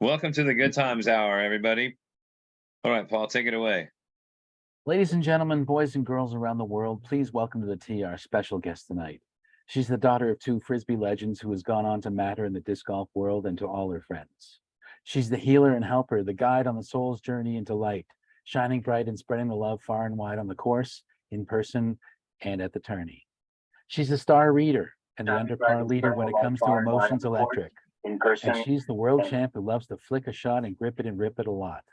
Welcome to the Good Times Hour, everybody. All right, Paul, take it away. Ladies and gentlemen, boys and girls around the world, please welcome to the tea our special guest tonight. She's the daughter of two Frisbee legends who has gone on to matter in the disc golf world and to all her friends. She's the healer and helper, the guide on the soul's journey into light, shining bright and spreading the love far and wide on the course, in person, and at the tourney. She's the star reader and the underpar leader when it comes to emotions electric. And she's the world champ who loves to flick a shot and grip it and rip it a lot.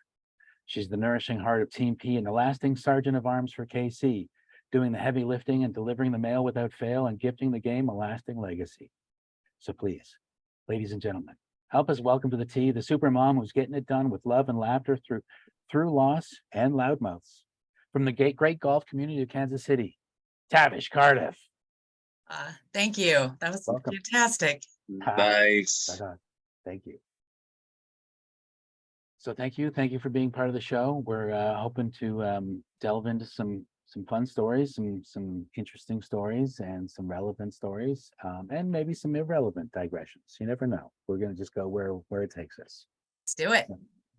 She's the nourishing heart of Team P and the lasting sergeant of arms for KC, doing the heavy lifting and delivering the mail without fail and gifting the game a lasting legacy. So please, ladies and gentlemen, help us welcome to the tea the super mom who's getting it done with love and laughter through loss and loudmouths. From the great golf community of Kansas City, Tavish Carduff. Thank you. That was Welcome. fantastic. Nice. Thank you. So thank you for being part of the show. We're hoping to delve into some fun stories, some interesting stories, and some relevant stories, and maybe some irrelevant digressions. You never know. We're going to just go where it takes us. Let's do it.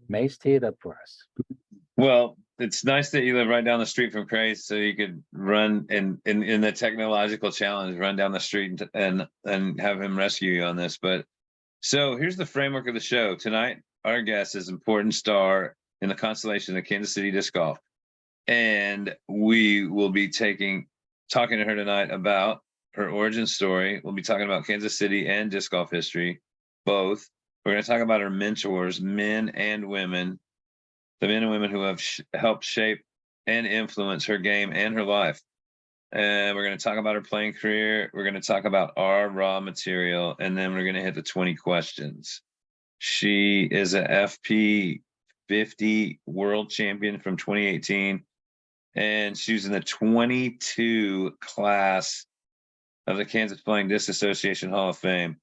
Mace, tee it up for us. Well, it's nice that you live right down the street from Craze, so you could run in the technological challenge, run down the street and have him rescue you on this. But so here's the framework of the show tonight. Our guest is an important star in the constellation of Kansas City disc golf, and we will be talking to her tonight about her origin story. We'll be talking about Kansas City and disc golf history, both. We're going to talk about her mentors, men and women, the men and women who have helped shape and influence her game and her life. And we're going to talk about her playing career. We're going to talk about our raw material, and then we're going to hit the 20 questions. She is a FP 50 world champion from 2018, and she was in the 22 class of the Kansas Flying Disc Association Hall of Fame.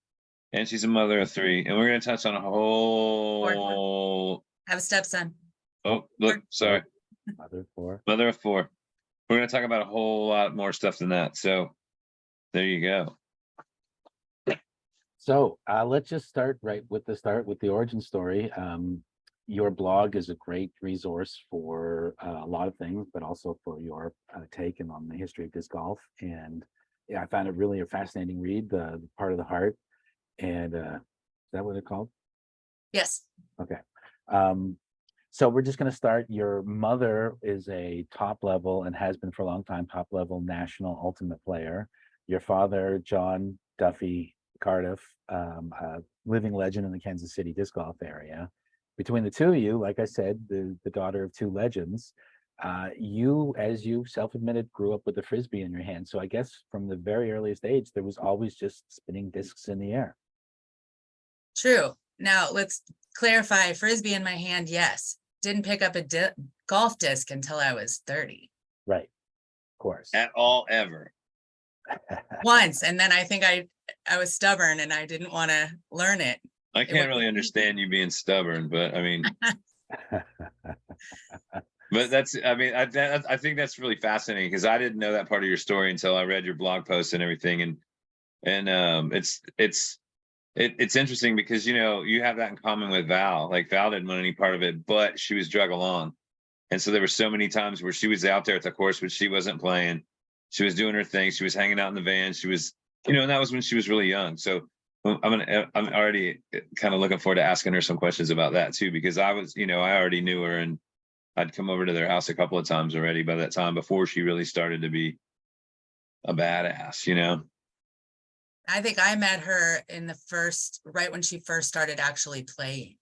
And she's a mother of three. And we're going to touch on a whole... I have a stepson. Oh, look, sorry. Mother of four. Mother of four. We're going to talk about a whole lot more stuff than that. So there you go. So let's just start with the origin story. Your blog is a great resource for a lot of things, but also for your take on the history of disc golf. And yeah, I found it really a fascinating read, the part of the heart. And is that what it's called? Yes. Okay. So we're just going to start. Your mother is a top level and has been for a long time top level national ultimate player. Your father, John Duffy Carduff, a living legend in the Kansas City disc golf area. Between the two of you, like I said, the daughter of two legends, you, as you self-admitted, grew up with the Frisbee in your hand. So I guess from the very earliest age, there was always just spinning discs in the air. True. Now let's clarify. Frisbee in my hand, yes. Didn't pick up a golf disc until I was 30. Right. Of course. At all, ever. Once. And then I think I was stubborn and I didn't want to learn it. I can't really understand you being stubborn, but I mean, but that's, I mean, I think that's really fascinating because I didn't know that part of your story until I read your blog post and everything. And it's interesting because, you know, you have that in common with Val. Like Val didn't want any part of it, but she was drug along. And so there were so many times where she was out there at the course, but she wasn't playing. She was doing her thing. She was hanging out in the van. She was, you know, and that was when she was really young. So I'm already kind of looking forward to asking her some questions about that too, because I was, you know, I already knew her and I'd come over to their house a couple of times already by that time before she really started to be a badass, you know. I think I met her right when she first started actually playing.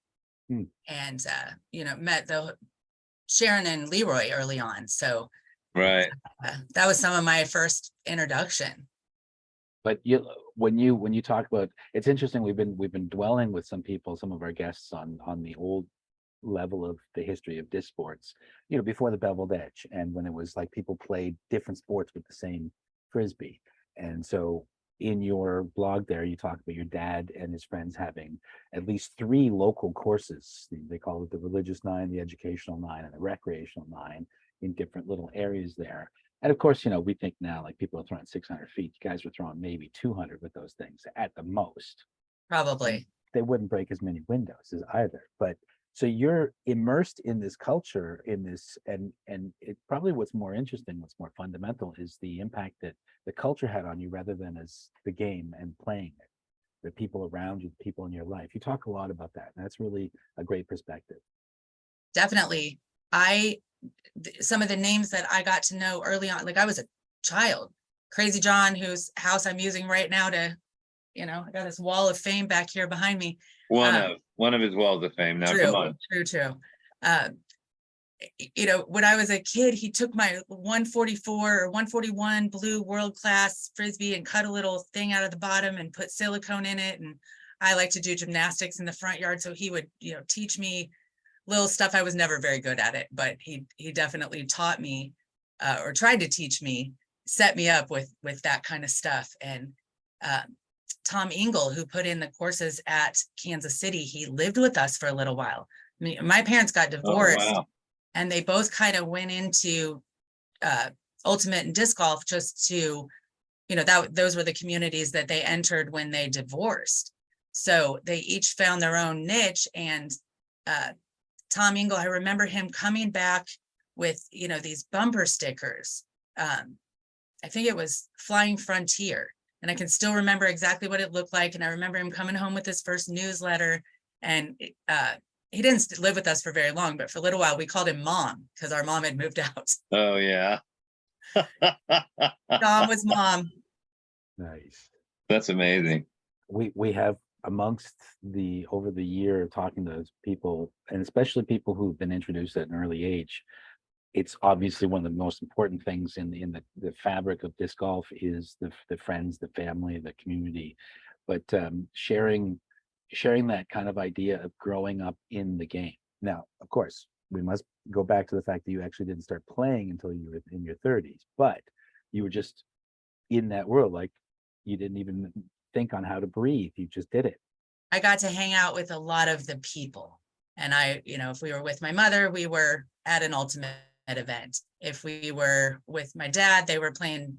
And, you know, met Sharon and Leroy early on. So right. That was some of my first introduction. But when you talk about, it's interesting, we've been dwelling with some of our guests on the old level of the history of disc sports, you know, before the beveled edge, and when it was like people played different sports with the same Frisbee. And so in your blog there, you talk about your dad and his friends having at least 3 local courses. They call it the religious 9, the educational 9, and the recreational 9 in different little areas there. And of course, you know, we think now like people are throwing 600 feet. You guys were throwing maybe 200 with those things at the most. Probably. they wouldn't break as many windows as either. But so you're immersed in this culture, in this, and it probably what's more interesting, what's more fundamental is the impact that the culture had on you rather than as the game and playing it, the people around you, the people in your life. You talk a lot about that, and that's really a great perspective. Definitely. Some of the names that I got to know early on, like I was a child, Crazy John, whose house I'm using right now to, I got this wall of fame back here behind me. One of his walls of fame. Now, come on. True. When I was a kid, he took my 144 or 141 blue world class Frisbee and cut a little thing out of the bottom and put silicone in it. And I like to do gymnastics in the front yard. So he would, teach me little stuff. I was never very good at it, but he definitely taught me or tried to teach me, set me up with that kind of stuff. And Tom Engel, who put in the courses at Kansas City, he lived with us for a little while. I mean, my parents got divorced. Oh, wow. And they both kind of went into ultimate and disc golf just to, those were the communities that they entered when they divorced. So they each found their own niche. And Tom Engel, I remember him coming back with, these bumper stickers. I think it was Flying Frontier. And I can still remember exactly what it looked like. And I remember him coming home with his first newsletter. And he didn't live with us for very long, but for a little while we called him Mom because our mom had moved out. Oh, yeah. Tom was Mom. Nice. That's amazing. We have amongst over the year talking to people, and especially people who've been introduced at an early age, it's obviously one of the most important things in the fabric of disc golf is the friends, the family, the community. But sharing that kind of idea of growing up in the game. Now, of course, we must go back to the fact that you actually didn't start playing until you were in your 30s, but you were just in that world. Like you didn't even think on how to breathe. You just did it. I got to hang out with a lot of the people. And if we were with my mother, we were at an ultimate event. If we were with my dad, they were playing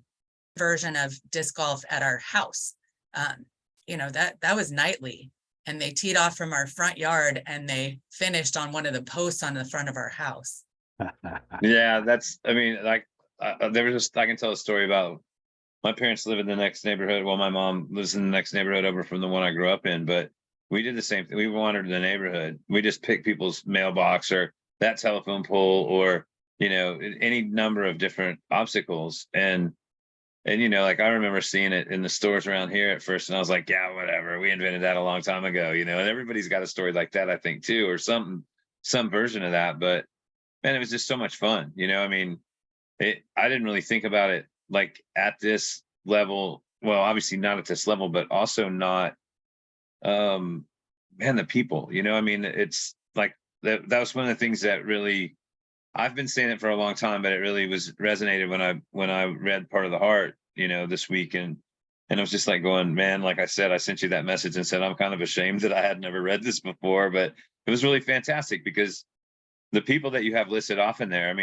version of disc golf at our house. That was nightly. And they teed off from our front yard and they finished on one of the posts on the front of our house. Yeah, I can tell a story about my parents live in the next neighborhood. Well, my mom lives in the next neighborhood over from the one I grew up in, but we did the same thing. We wandered the neighborhood. We just picked people's mailbox or that telephone pole or, any number of different obstacles. And I remember seeing it in the stores around here at first, and I was like, yeah, whatever. We invented that a long time ago, and everybody's got a story like that, I think, too, or some version of that. But man, it was just so much fun. I didn't really think about it like at this level. Well, obviously not at this level, but also not, the people, it's like that was one of the things that really, I've been saying it for a long time, but it really was resonated when I read Part of the Heart, this week. And I was just like going, man, like I said, I sent you that message and said, I'm kind of ashamed that I had never read this before, but it was really fantastic because the people that you have listed off in there,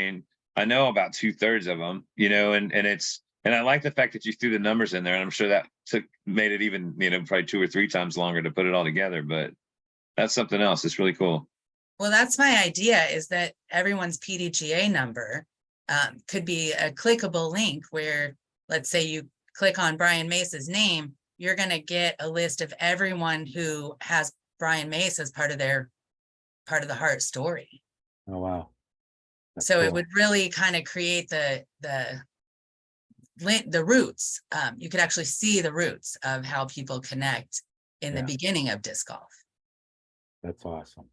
I know about 2/3 of them, and I like the fact that you threw the numbers in there, and I'm sure that made it even, probably 2 or 3 times longer to put it all together, but that's something else. It's really cool. Well, that's my idea, is that everyone's PDGA number could be a clickable link where, let's say you click on Brian Mace's name, you're going to get a list of everyone who has Brian Mace as part of the Heart story. Oh, wow. That's so cool. It would really kind of create the roots. You could actually see the roots of how people connect in the beginning of disc golf. That's awesome.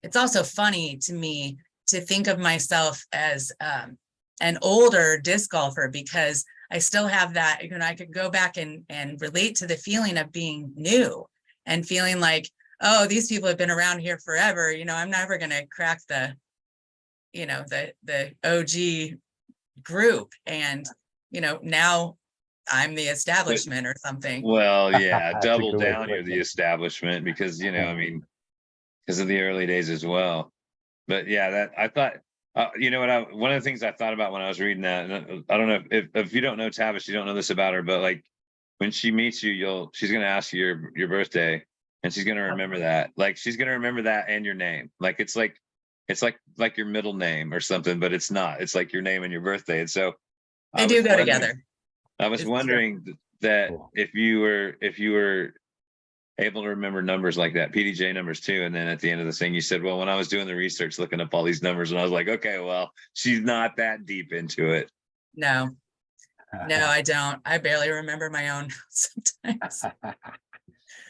It's also funny to me to think of myself as an older disc golfer, because I still have that, I could go back and relate to the feeling of being new and feeling like, oh, these people have been around here forever. I'm never going to crack the OG group. And, now I'm the establishment or something. Well, yeah, double down, you're the establishment because, because of the early days as well. But yeah, that I thought, one of the things I thought about when I was reading that, and I don't know if you don't know Tavish, you don't know this about her, but like when she meets you, she's going to ask you your birthday, and she's gonna remember that. Like she's gonna remember that and your name. Like it's like your middle name or something, but it's not. It's like your name and your birthday. And so They I do was go wondering, together. I was It's true. wondering that Cool. if you were able to remember numbers like that, PDJ numbers too. And then at the end of the thing, you said, well, when I was doing the research, looking up all these numbers, and I was like, okay, well, she's not that deep into it. No, I don't. I barely remember my own sometimes.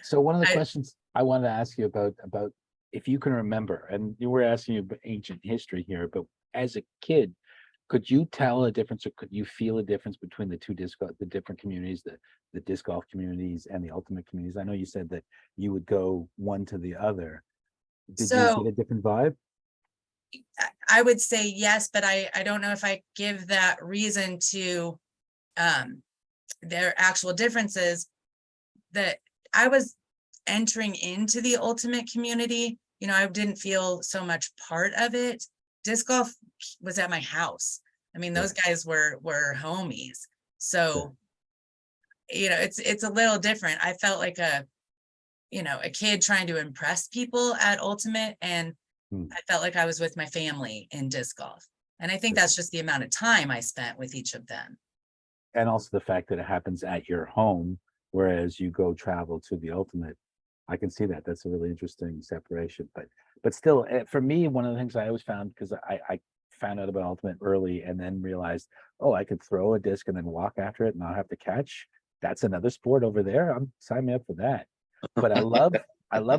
So one of the I- questions I wanted to ask you about if you can remember, and you were asking you about ancient history here, but as a kid, could you tell a difference, or could you feel a difference between the the different communities, the disc golf communities and the ultimate communities? I know you said that you would go one to the other. Did you So get a different vibe? I would say yes, but I don't know if I give that reason to their actual differences. That I was entering into the ultimate community, you know, I didn't feel so much part of it. Disc golf was at my house. I mean, those guys were homies. So, you know, it's a little different. I felt like a kid trying to impress people at ultimate, and I felt like I was with my family in disc golf. And I think that's just the amount of time I spent with each of them. And also the fact that it happens at your home, whereas you go travel to the ultimate. I can see that. That's a really interesting separation. But still, for me, one of the things I always found, because I found out about ultimate early and then realized, oh, I could throw a disc and then walk after it and not have to catch. That's another sport over there. Sign me up for that. But I love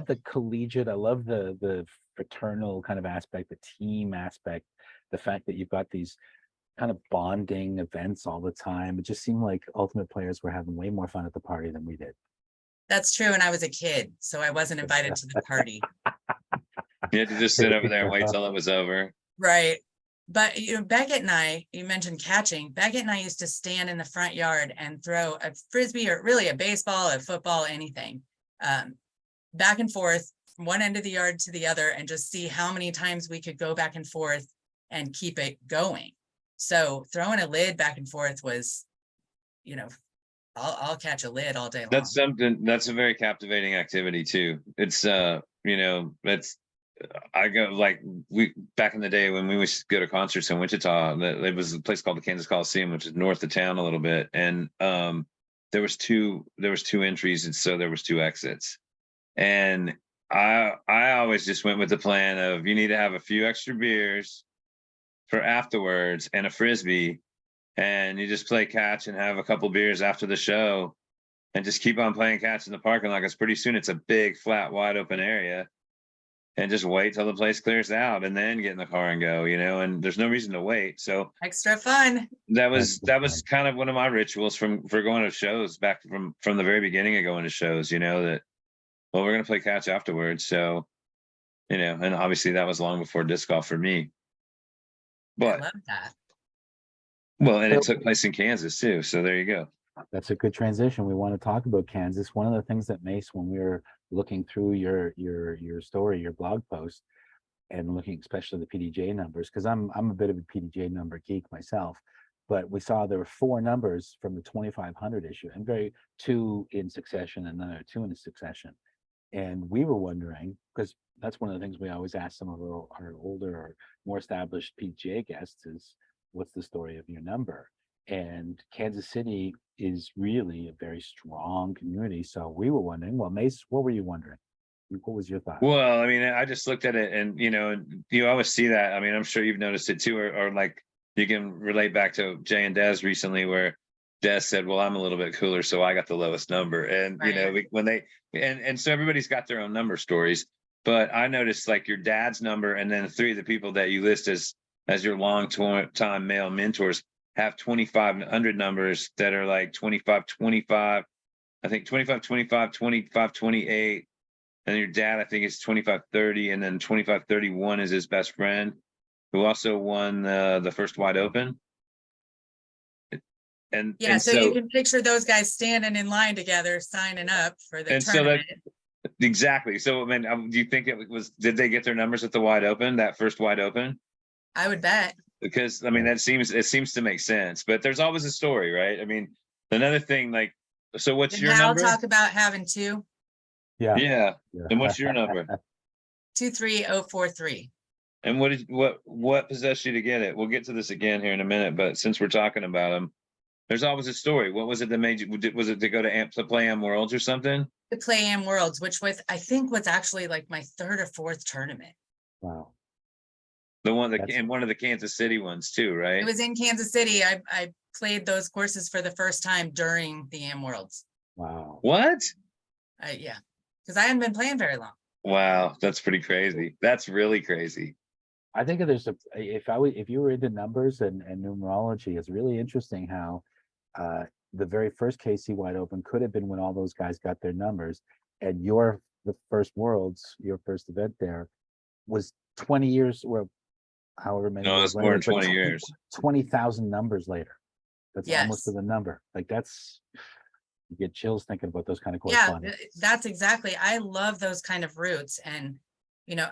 the collegiate. I love the fraternal kind of aspect, the team aspect, the fact that you've got these kind of bonding events all the time. It just seemed like ultimate players were having way more fun at the party than we did. That's true. And I was a kid, so I wasn't invited to the party. You had to just sit over there and wait till it was over. Right. But Beckett and I, you mentioned catching. Beckett and I used to stand in the front yard and throw a Frisbee, or really a baseball, a football, anything, back and forth from one end of the yard to the other, and just see how many times we could go back and forth and keep it going. So throwing a lid back and forth was, I'll catch a lid all day long. That's a very captivating activity too. It's I go, like, we back in the day when we used to go to concerts in Wichita, it was a place called the Kansas Coliseum, which is north of town a little bit. And there was two entries, and so there was two exits. And I always just went with the plan of, you need to have a few extra beers for afterwards and a Frisbee, and you just play catch and have a couple beers after the show and just keep on playing catch in the parking lot, because pretty soon it's a big, flat, wide open area, and just wait till the place clears out and then get in the car and go, and there's no reason to wait. So Extra fun. that was kind of one of my rituals for going to shows back from the very beginning of going to shows, that, well, we're going to play catch afterwards. So, and obviously that was long before disc golf for me. But I love that. Well, and it took place in Kansas too. So there you go. That's a good transition. We want to talk about Kansas. One of the things that Mace, when we were looking through your story, your blog post, and looking especially the PDJ numbers, because I'm a bit of a PDJ number geek myself, but we saw there were 4 numbers from the 2500 issue, and 2 in succession and another 2 in succession. And we were wondering, because that's one of the things we always ask some of our older or more established PGA guests is, what's the story of your number? And Kansas City is really a very strong community. So we were wondering, well, Mace, what were you wondering? What was your thought? Well, I mean, I just looked at it, and, you always see that. I mean, I'm sure you've noticed it too, or like you can relate back to Jay and Des recently, where Des said, well, I'm a little bit cooler, so I got the lowest number. And, Right. when they, and so everybody's got their own number stories, but I noticed like your dad's number, and then 3 of the people that you list as your long time male mentors have 2500 numbers that are like 25, 25, I think 25, 25, 25, 28. And your dad, I think, is 25, 30, and then 25, 31 is his best friend, who also won the first wide open. And So you can picture those guys standing in line together, signing up for the tournament. Exactly. So, I mean, do you think did they get their numbers at the wide open, that first wide open? I would bet. Because, I mean, it seems to make sense, but there's always a story, right? I mean, another thing, like, so what's Did your Hal number? talk about having 2? Yeah. Yeah. Yeah. And what's your number? 23043. And what possessed you to get it? We'll get to this again here in a minute, but since we're talking about them, there's always a story. What was it that made you? Was it to go to to play Am Worlds or something? To play Am Worlds, which was, I think, was actually like my third or fourth tournament. Wow. The one that That's- and one of the Kansas City ones too, right? It was in Kansas City. I played those courses for the first time during the Am Worlds. Wow. What? Yeah, because I hadn't been playing very long. Wow, that's pretty crazy. That's really crazy. I think if you were into numbers and numerology, it's really interesting how the very first KC Wide Open could have been when all those guys got their numbers, and the first Worlds, your first event there, was 20 years, well, however many No, years it's more later, than but 20 years. 20,000 numbers later. That's almost to Yes. the number. Like you get chills thinking about those kind of Yeah, correspondence. that's exactly. I love those kind of roots. And,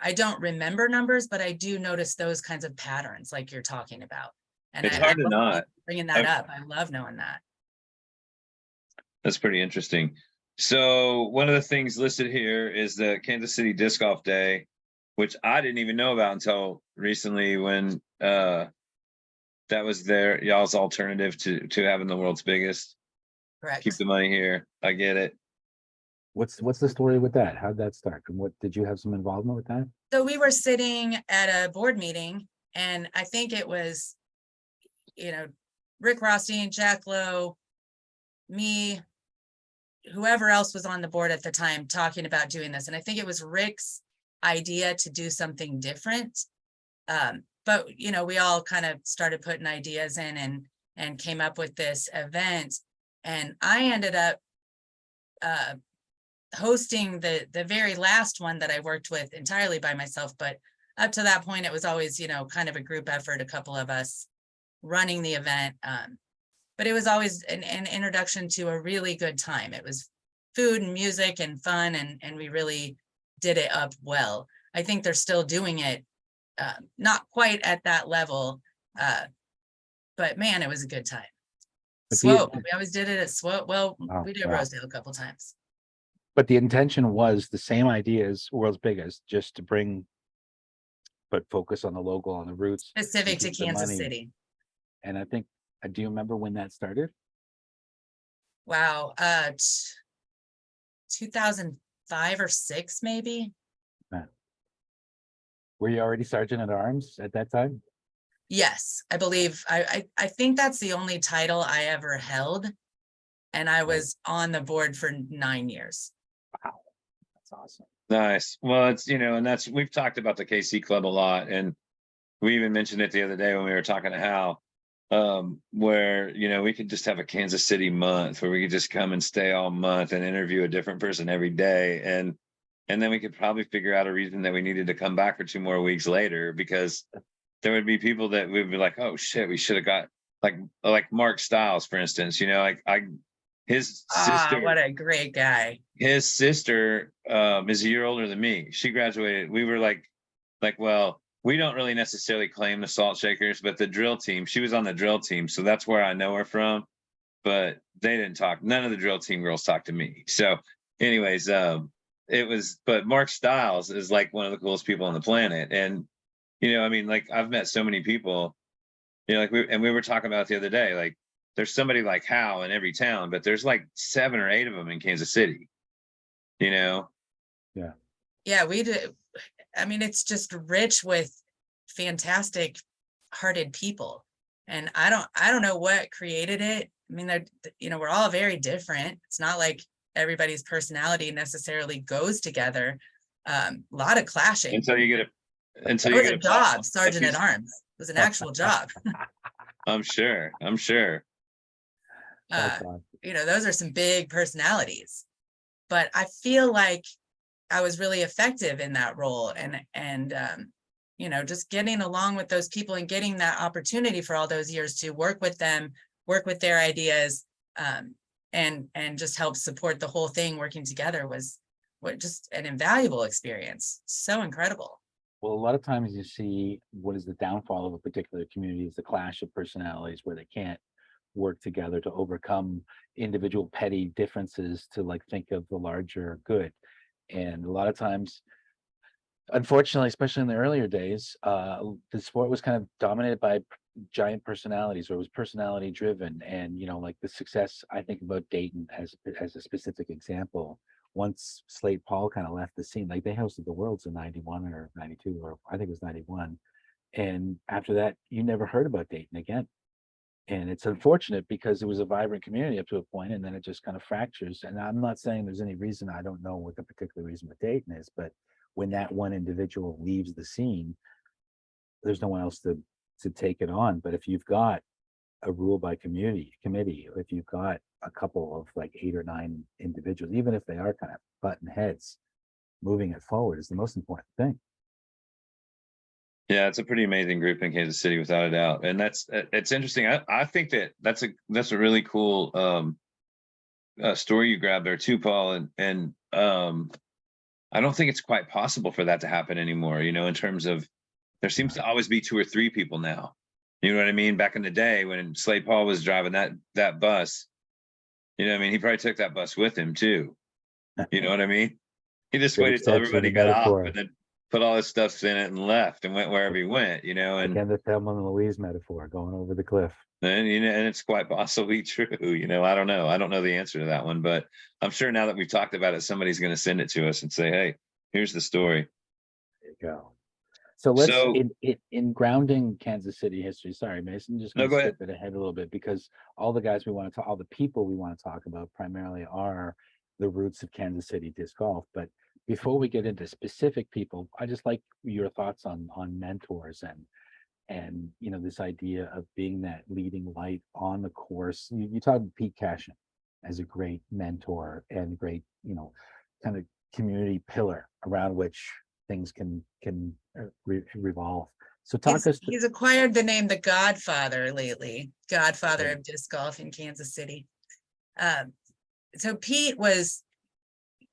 I don't remember numbers, but I do notice those kinds of patterns like you're talking about. And It's I hard to love you not. bringing that up. I love knowing that. That's pretty interesting. So one of the things listed here is the Kansas City Disc Golf Day, which I didn't even know about until recently when that was y'all's alternative to having the world's biggest. Correct. Keep the money here. I get it. What's the story with that? How'd that start? And what did you have some involvement with that? So we were sitting at a board meeting, and I think it was, Rick Rothstein, Jack Lowe, me, whoever else was on the board at the time talking about doing this. And I think it was Rick's idea to do something different. But, we all kind of started putting ideas in and came up with this event. And I ended up hosting the very last one that I worked with entirely by myself. But up to that point, it was always, kind of a group effort, a couple of us running the event. But it was always an introduction to a really good time. It was food and music and fun, and we really did it up well. I think they're still doing it, not quite at that level, but man, it was a good time. Swope, we always did it at Swope. Well, we did Rosedale a couple times. But the intention was the same idea as World's Biggest, just to but focus on the local, on the roots. Specific to Kansas City. And I think, do you remember when that started? Wow, 2005 or 6, maybe. Were you already Sergeant at Arms at that time? Yes, I believe. I think that's the only title I ever held, and I was on the board for 9 years. Wow, that's awesome. Nice. Well, it's and we've talked about the KC Club a lot, and we even mentioned it the other day when we were talking to Hal, where we could just have a Kansas City month where we could just come and stay all month and interview a different person every day, and then we could probably figure out a reason that we needed to come back for 2 more weeks later, because there would be people that would be like, oh shit, we should have got like Mark Stiles, for instance. His sister. What a great guy. His sister is a year older than me. She graduated. We were like, well, we don't really necessarily claim the Salt Shakers, but the drill team, she was on the drill team. So that's where I know her from. But they didn't talk. None of the drill team girls talked to me. So anyways, but Mark Stiles is like one of the coolest people on the planet. And, I've met so many people, we were talking about it the other day, like there's somebody like Hal in every town, but there's like 7 or 8 of them in Kansas City, Yeah. Yeah, we do. I mean, it's just rich with fantastic hearted people. And I don't know what created it. I mean, we're all very different. It's not like everybody's personality necessarily goes together. A lot of clashing. Until you get a job, Sergeant at Arms. It was an actual job. I'm sure. Those are some big personalities. But I feel like I was really effective in that role, and just getting along with those people and getting that opportunity for all those years to work with them, work with their ideas, and just help support the whole thing working together was just an invaluable experience. So incredible. Well, a lot of times you see what is the downfall of a particular community is the clash of personalities where they can't work together to overcome individual petty differences to think of the larger good. And a lot of times, unfortunately, especially in the earlier days, the sport was kind of dominated by giant personalities, or it was personality driven. And like the success, I think about Dayton as a specific example. Once Slade Paul kind of left the scene, like they hosted the Worlds in '91 or '92, or I think it was '91. And after that, you never heard about Dayton again. And it's unfortunate because it was a vibrant community up to a point, and then it just kind of fractures. And I'm not saying there's any reason, I don't know what the particular reason with Dayton is, but when that one individual leaves the scene, there's no one else to take it on. But if you've got a rule by committee, or if you've got a couple of like 8 or 9 individuals, even if they are kind of button heads, moving it forward is the most important thing. Yeah, it's a pretty amazing group in Kansas City, without a doubt. And it's interesting. I think that's a really cool story you grabbed there too, Paul. And I don't think it's quite possible for that to happen anymore, in terms of, there seems to always be 2 or 3 people now. You know what I mean? Back in the day when Slade Paul was driving that bus, he probably took that bus with him too. You know what I mean? He just Great waited till extension of everybody the got off metaphor. and then put all his stuff in it and left and went wherever he went, and Again, the Thelma and Louise metaphor, going over the cliff. and and it's quite possibly true. I don't know. I don't know the answer to that one, but I'm sure now that we've talked about it, somebody's going to send it to us and say, "Hey, here's the story." There you go. So let's So in grounding Kansas City history. Sorry, Mason, just no, going to go skip ahead. it ahead a little bit, because all the guys we want to talk, all the people we want to talk about primarily are the roots of Kansas City disc golf. But before we get into specific people, I just like your thoughts on mentors and this idea of being that leading light on the course. You talked about Pete Cashin as a great mentor and great kind of community pillar around which things can revolve. So talk us He's acquired the name the Godfather lately, Godfather Yeah. of disc golf in Kansas City. So Pete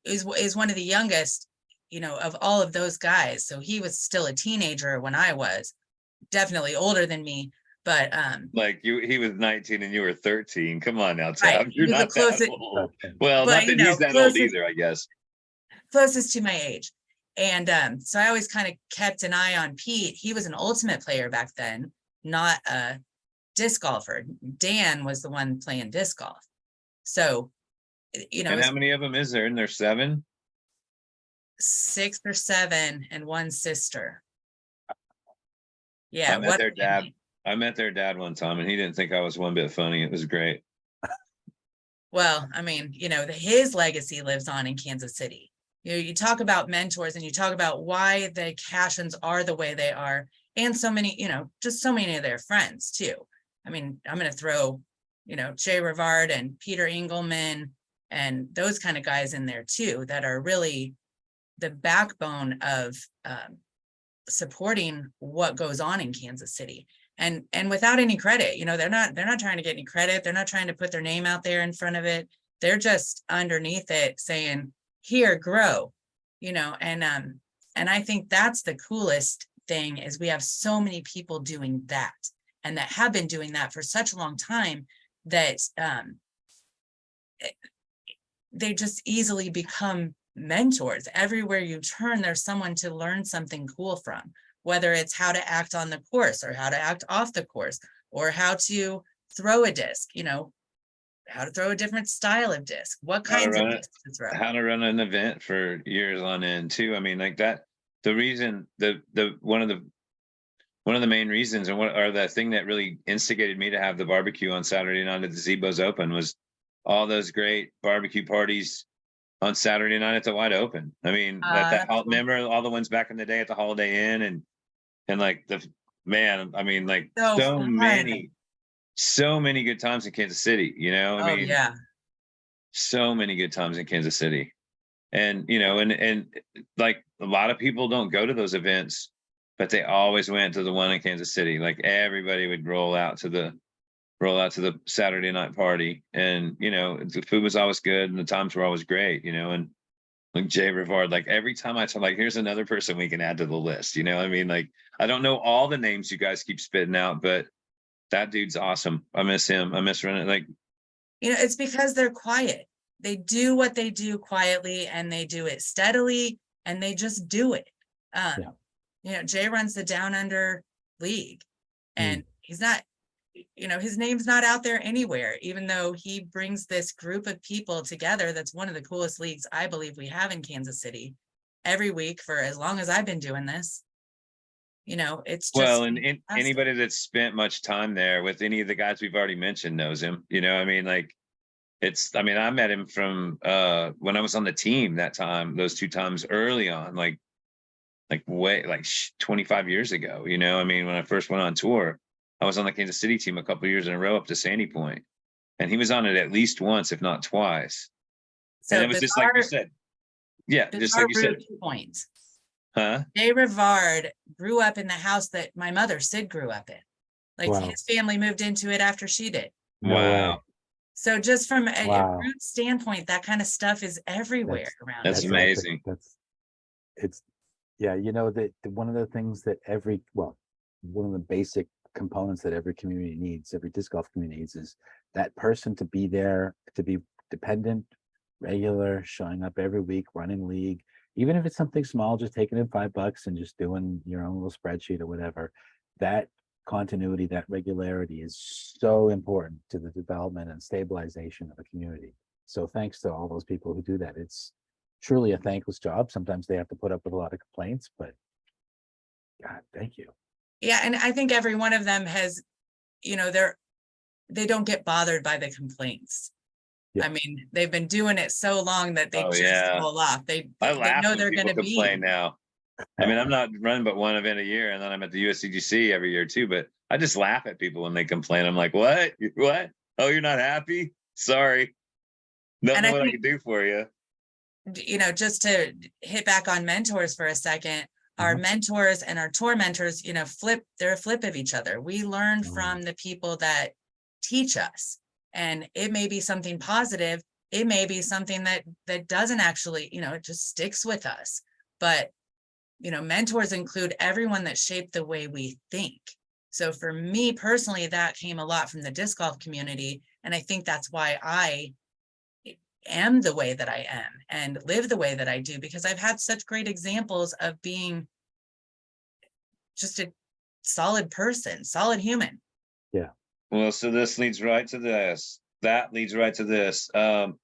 is one of the youngest, of all of those guys. So he was still a teenager when I was, definitely older than me, but Like he was 19 and you were 13. Come on now, Tab. right, he You're was the not that closest, old. Well, but not that he's that old either, I guess. closest to my age. And so I always kind of kept an eye on Pete. He was an ultimate player back then, not a disc golfer. Dan was the one playing disc golf. So, And how many of them is there? And there's 7? 6 or 7 and 1 sister. Yeah, I met their dad. I met their dad one time, and he didn't think I was one bit funny. It was great. Well, his legacy lives on in Kansas City. You talk about mentors and you talk about why the Cashins are the way they are, and so many, just so many of their friends too. I'm going to throw, Jay Rivard and Peter Engelman and those kind of guys in there too, that are really the backbone of supporting what goes on in Kansas City. And without any credit, they're not trying to get any credit. They're not trying to put their name out there in front of it. They're just underneath it saying, here, grow, and I think that's the coolest thing, is we have so many people doing that, and that have been doing that for such a long time, that they just easily become mentors. Everywhere you turn, there's someone to learn something cool from, whether it's how to act on the course or how to act off the course, or how to throw a disc, how to throw a different style of disc, what kinds of discs to throw, how to run an event for years on end too. I mean, like that, the reason, one of the main reasons, and the thing that really instigated me to have the barbecue on Saturday night at the Zebo's Open, was all those great barbecue parties on Saturday night at the Wide Open. I mean, remember all the ones back in the day at the Holiday Inn, and like so many good times in Kansas City, yeah. So many good times in Kansas City. And, and like a lot of people don't go to those events, but they always went to the one in Kansas City. Like everybody would roll out to the Saturday night party. And, the food was always good and the times were always great, and like Jay Rivard, like every time I tell, like, here's another person we can add to the list. Like, I don't know all the names you guys keep spitting out, but that dude's awesome. I miss him. I miss running. Like, it's because they're quiet. they do what they do quietly, and they do it steadily, and they just do it. Yeah. You know, Jay runs the Down Under League, and he's not, you know, his name's not out there anywhere, even though he brings this group of people together. That's one of the coolest leagues I believe we have in Kansas City every week for as long as I've been doing this. You know, it's just Well, and fantastic. anybody that's spent much time there with any of the guys we've already mentioned knows him. You know, I mean, like I mean, I met him from when I was on the team that time, those 2 times early on, like 25 years ago. You know, I mean, when I first went on tour, I was on the Kansas City team a couple of years in a row up to Sandy Point, and he was on it at least once, if not twice. So And it was just like you said. Yeah, just like you said. Points. Huh? Jay Rivard grew up in the house that my mother, Sid, grew up in. Like Wow. his family moved into it after she did. No Wow. way. So just from a Wow. root standpoint, that kind of stuff is everywhere around. That's here. amazing. Yeah, you know, that one of the things that one of the basic components that every community needs, every disc golf community needs, is that person to be there, to be dependent, regular, showing up every week, running league, even if it's something small, just taking in $5 and just doing your own little spreadsheet or whatever. That continuity, that regularity is so important to the development and stabilization of a community. So thanks to all those people who do that. It's truly a thankless job. Sometimes they have to put up with a lot of complaints, but God, thank you. Yeah, and I think every one of them has, you know, they don't get bothered by the complaints. Yeah. I mean, they've been doing it so long that they Oh, just yeah. roll off. They laugh know when they're people going to complain be. now. I mean, I'm not running but one event a year, and then I'm at the USCGC every year too. But I just laugh at people when they complain. I'm like, "What? What? Oh, you're not happy? Sorry. Don't know what I can do for you." You know, just to hit back on mentors for a second, our mentors and our tour mentors, you know, they're a flip of each other. We learn from the people that teach us, and it may be something positive. It may be something that doesn't actually, you know, it just sticks with us. But, you know, mentors include everyone that shaped the way we think. So for me personally, that came a lot from the disc golf community. And I think that's why I am the way that I am and live the way that I do, because I've had such great examples of being just a solid person, solid human. Yeah. Well, so this leads right to this. That leads right to this. Paul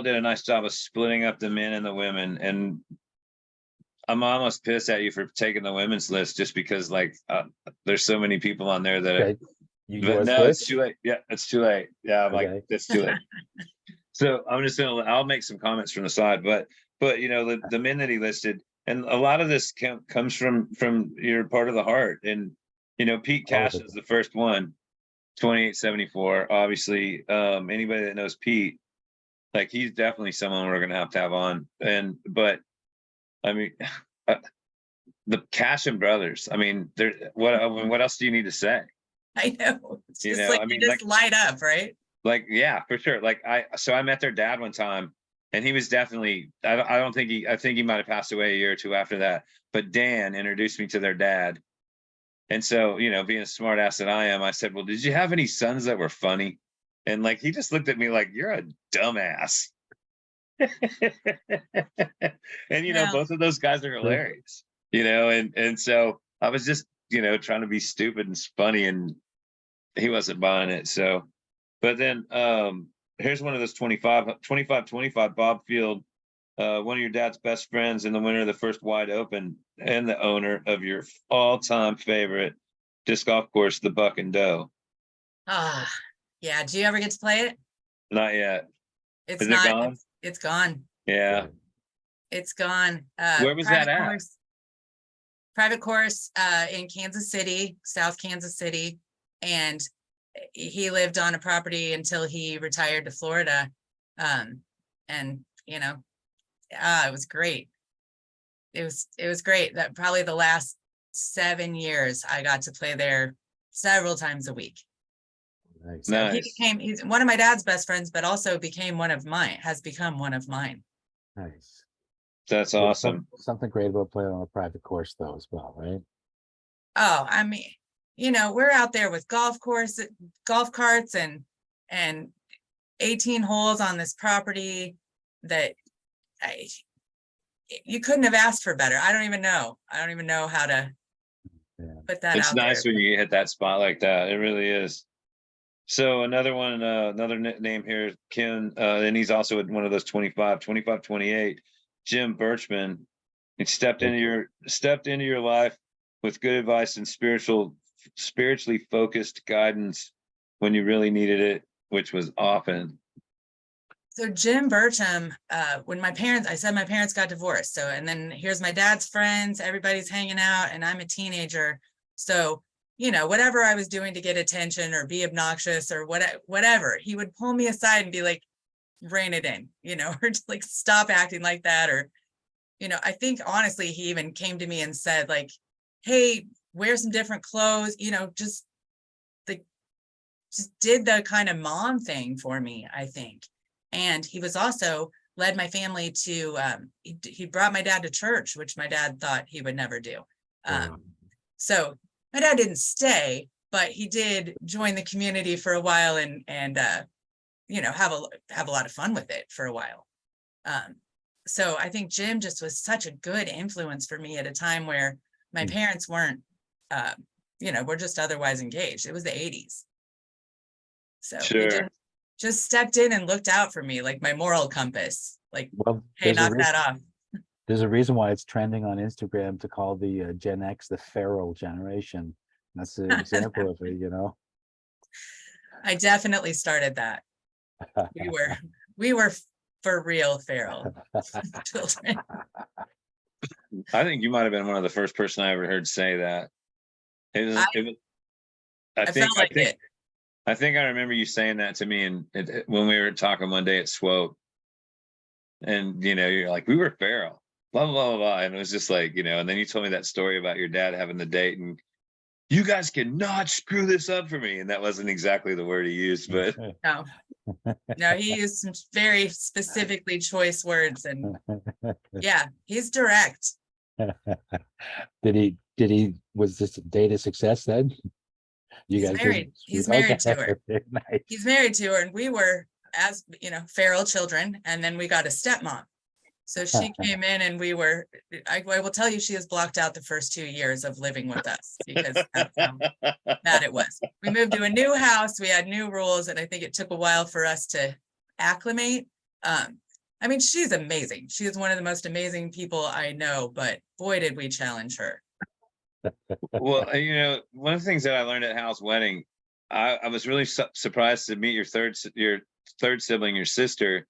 did a nice job of splitting up the men and the women, and I'm almost pissed at you for taking the women's list just because, like, there's so many people on there that. Okay. But no, it's too late. Yeah, it's too late. Yeah, I'm like, it's too late. So I'll make some comments from the side, but you know, the men that he listed, and a lot of this comes from your part of the heart, and you know, Pete Cash is the first one, 2874. Obviously, anybody that knows Pete, like, he's definitely someone we're gonna have to have on. But I mean, the Cashin brothers. I mean, what else do you need to say? I know. It's just You know, like I mean, you just light up, right? Like, yeah, for sure. Like, I met their dad one time, and he was definitely, I think he might have passed away a year or two after that. But Dan introduced me to their dad. And so, you know, being a smart ass that I am, I said, "Well, did you have any sons that were funny?" And like, he just looked at me like, "You're a dumbass." And you know, both of those guys are hilarious, you know, and so I was just, you know, trying to be stupid and funny, and he wasn't buying it. So, but then here's one of those 25 Bob Field, one of your dad's best friends and the winner of the first Wide Open and the owner of your all-time favorite disc golf course, the Buck and Doe. Yeah. Do you ever get to play it? Not yet. It's Is not. it gone? It's gone. Yeah. It's gone. Where was that at? Private course in Kansas City, South Kansas City. And he lived on a property until he retired to Florida. And, you know, it was great. It was great. That probably the last 7 years I got to play there several times a week. Nice. So he's one of my dad's best friends, but also has become one of mine. Nice. That's awesome. Something great about playing on a private course though as well, right? Oh, I mean, you know, we're out there with golf carts and 18 holes on this property that you couldn't have asked for better. I don't even know how to put that It's out nice there. when you hit that spot like that. It really is. So another one, another name here, Ken, and he's also one of those 25, 28, Jim Birchman. He stepped into your life with good advice and spiritually focused guidance when you really needed it, which was often. So Jim Burcham, when I said my parents got divorced. So, and then here's my dad's friends, everybody's hanging out, and I'm a teenager. So, whatever I was doing to get attention or be obnoxious or whatever, he would pull me aside and be like, rein it in, or just like, stop acting like that. Or, I think honestly, he even came to me and said like, hey, wear some different clothes, just did the kind of mom thing for me, I think. And he was also led my family to, he brought my dad to church, which my dad thought he would never do. So my dad didn't stay, but he did join the community for a while and have a lot of fun with it for a while. So I think Jim just was such a good influence for me at a time where my parents weren't, were just otherwise engaged. It was the 80s. So he just stepped in and looked out for me, like my moral compass, like, Well, hey, knock that off. There's a reason why it's trending on Instagram to call the Gen X the feral generation. That's an example of it, I definitely started that. We were for real feral children. I think you might have been one of the first person I ever heard say that. I think I remember you saying that to me, and when we were talking one day at Swope, and you're like, we were feral, blah blah blah blah, and it was just like, and then you told me that story about your dad having the date, and you guys cannot screw this up for me, and that wasn't exactly the word he used, but no, he used some very specifically choice words, and yeah, he's direct. Was this date a success then? He's married to her. Nice. He's married to her, and we were, as feral children, and then we got a stepmom. So she came in, and I will tell you, she has blocked out the first 2 years of living with us because that's how bad it was. We moved to a new house, we had new rules, and I think it took a while for us to acclimate. She's amazing. She is one of the most amazing people I know, but boy, did we challenge her. Well, one of the things that I learned at Hal's wedding, I was really surprised to meet your third sibling, your sister,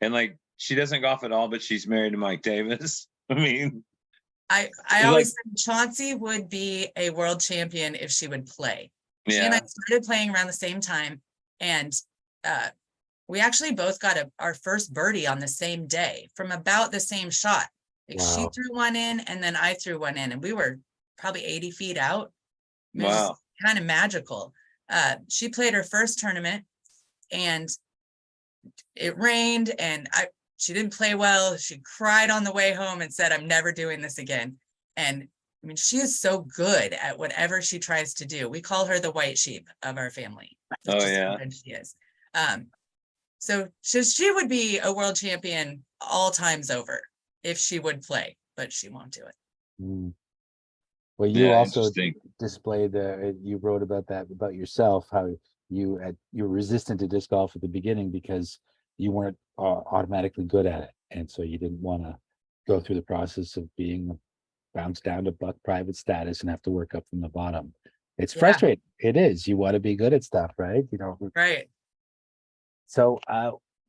and like, she doesn't golf at all, but she's married to Mike Davis. I always said Chauncey would be a world champion if she would play. Yeah. She and I started playing around the same time, and we actually both got our first birdie on the same day from about the same shot. Like, wow. She threw one in, and then I threw one in, and we were probably 80 feet out. It was kind of magical. She played her first tournament, and it rained, and she didn't play well. She cried on the way home and said, I'm never doing this again. And she is so good at whatever she tries to do. We call her the white sheep of our family. Oh, yeah. She is. So she would be a world champion all times over if she would play, but she won't do it. Well, you also displayed, you wrote about that about yourself, how you were resistant to disc golf at the beginning because you weren't automatically good at it, and so you didn't want to go through the process of being bounced down to private status and have to work up from the bottom. It's frustrating. It is. You want to be good at stuff, right? Right. So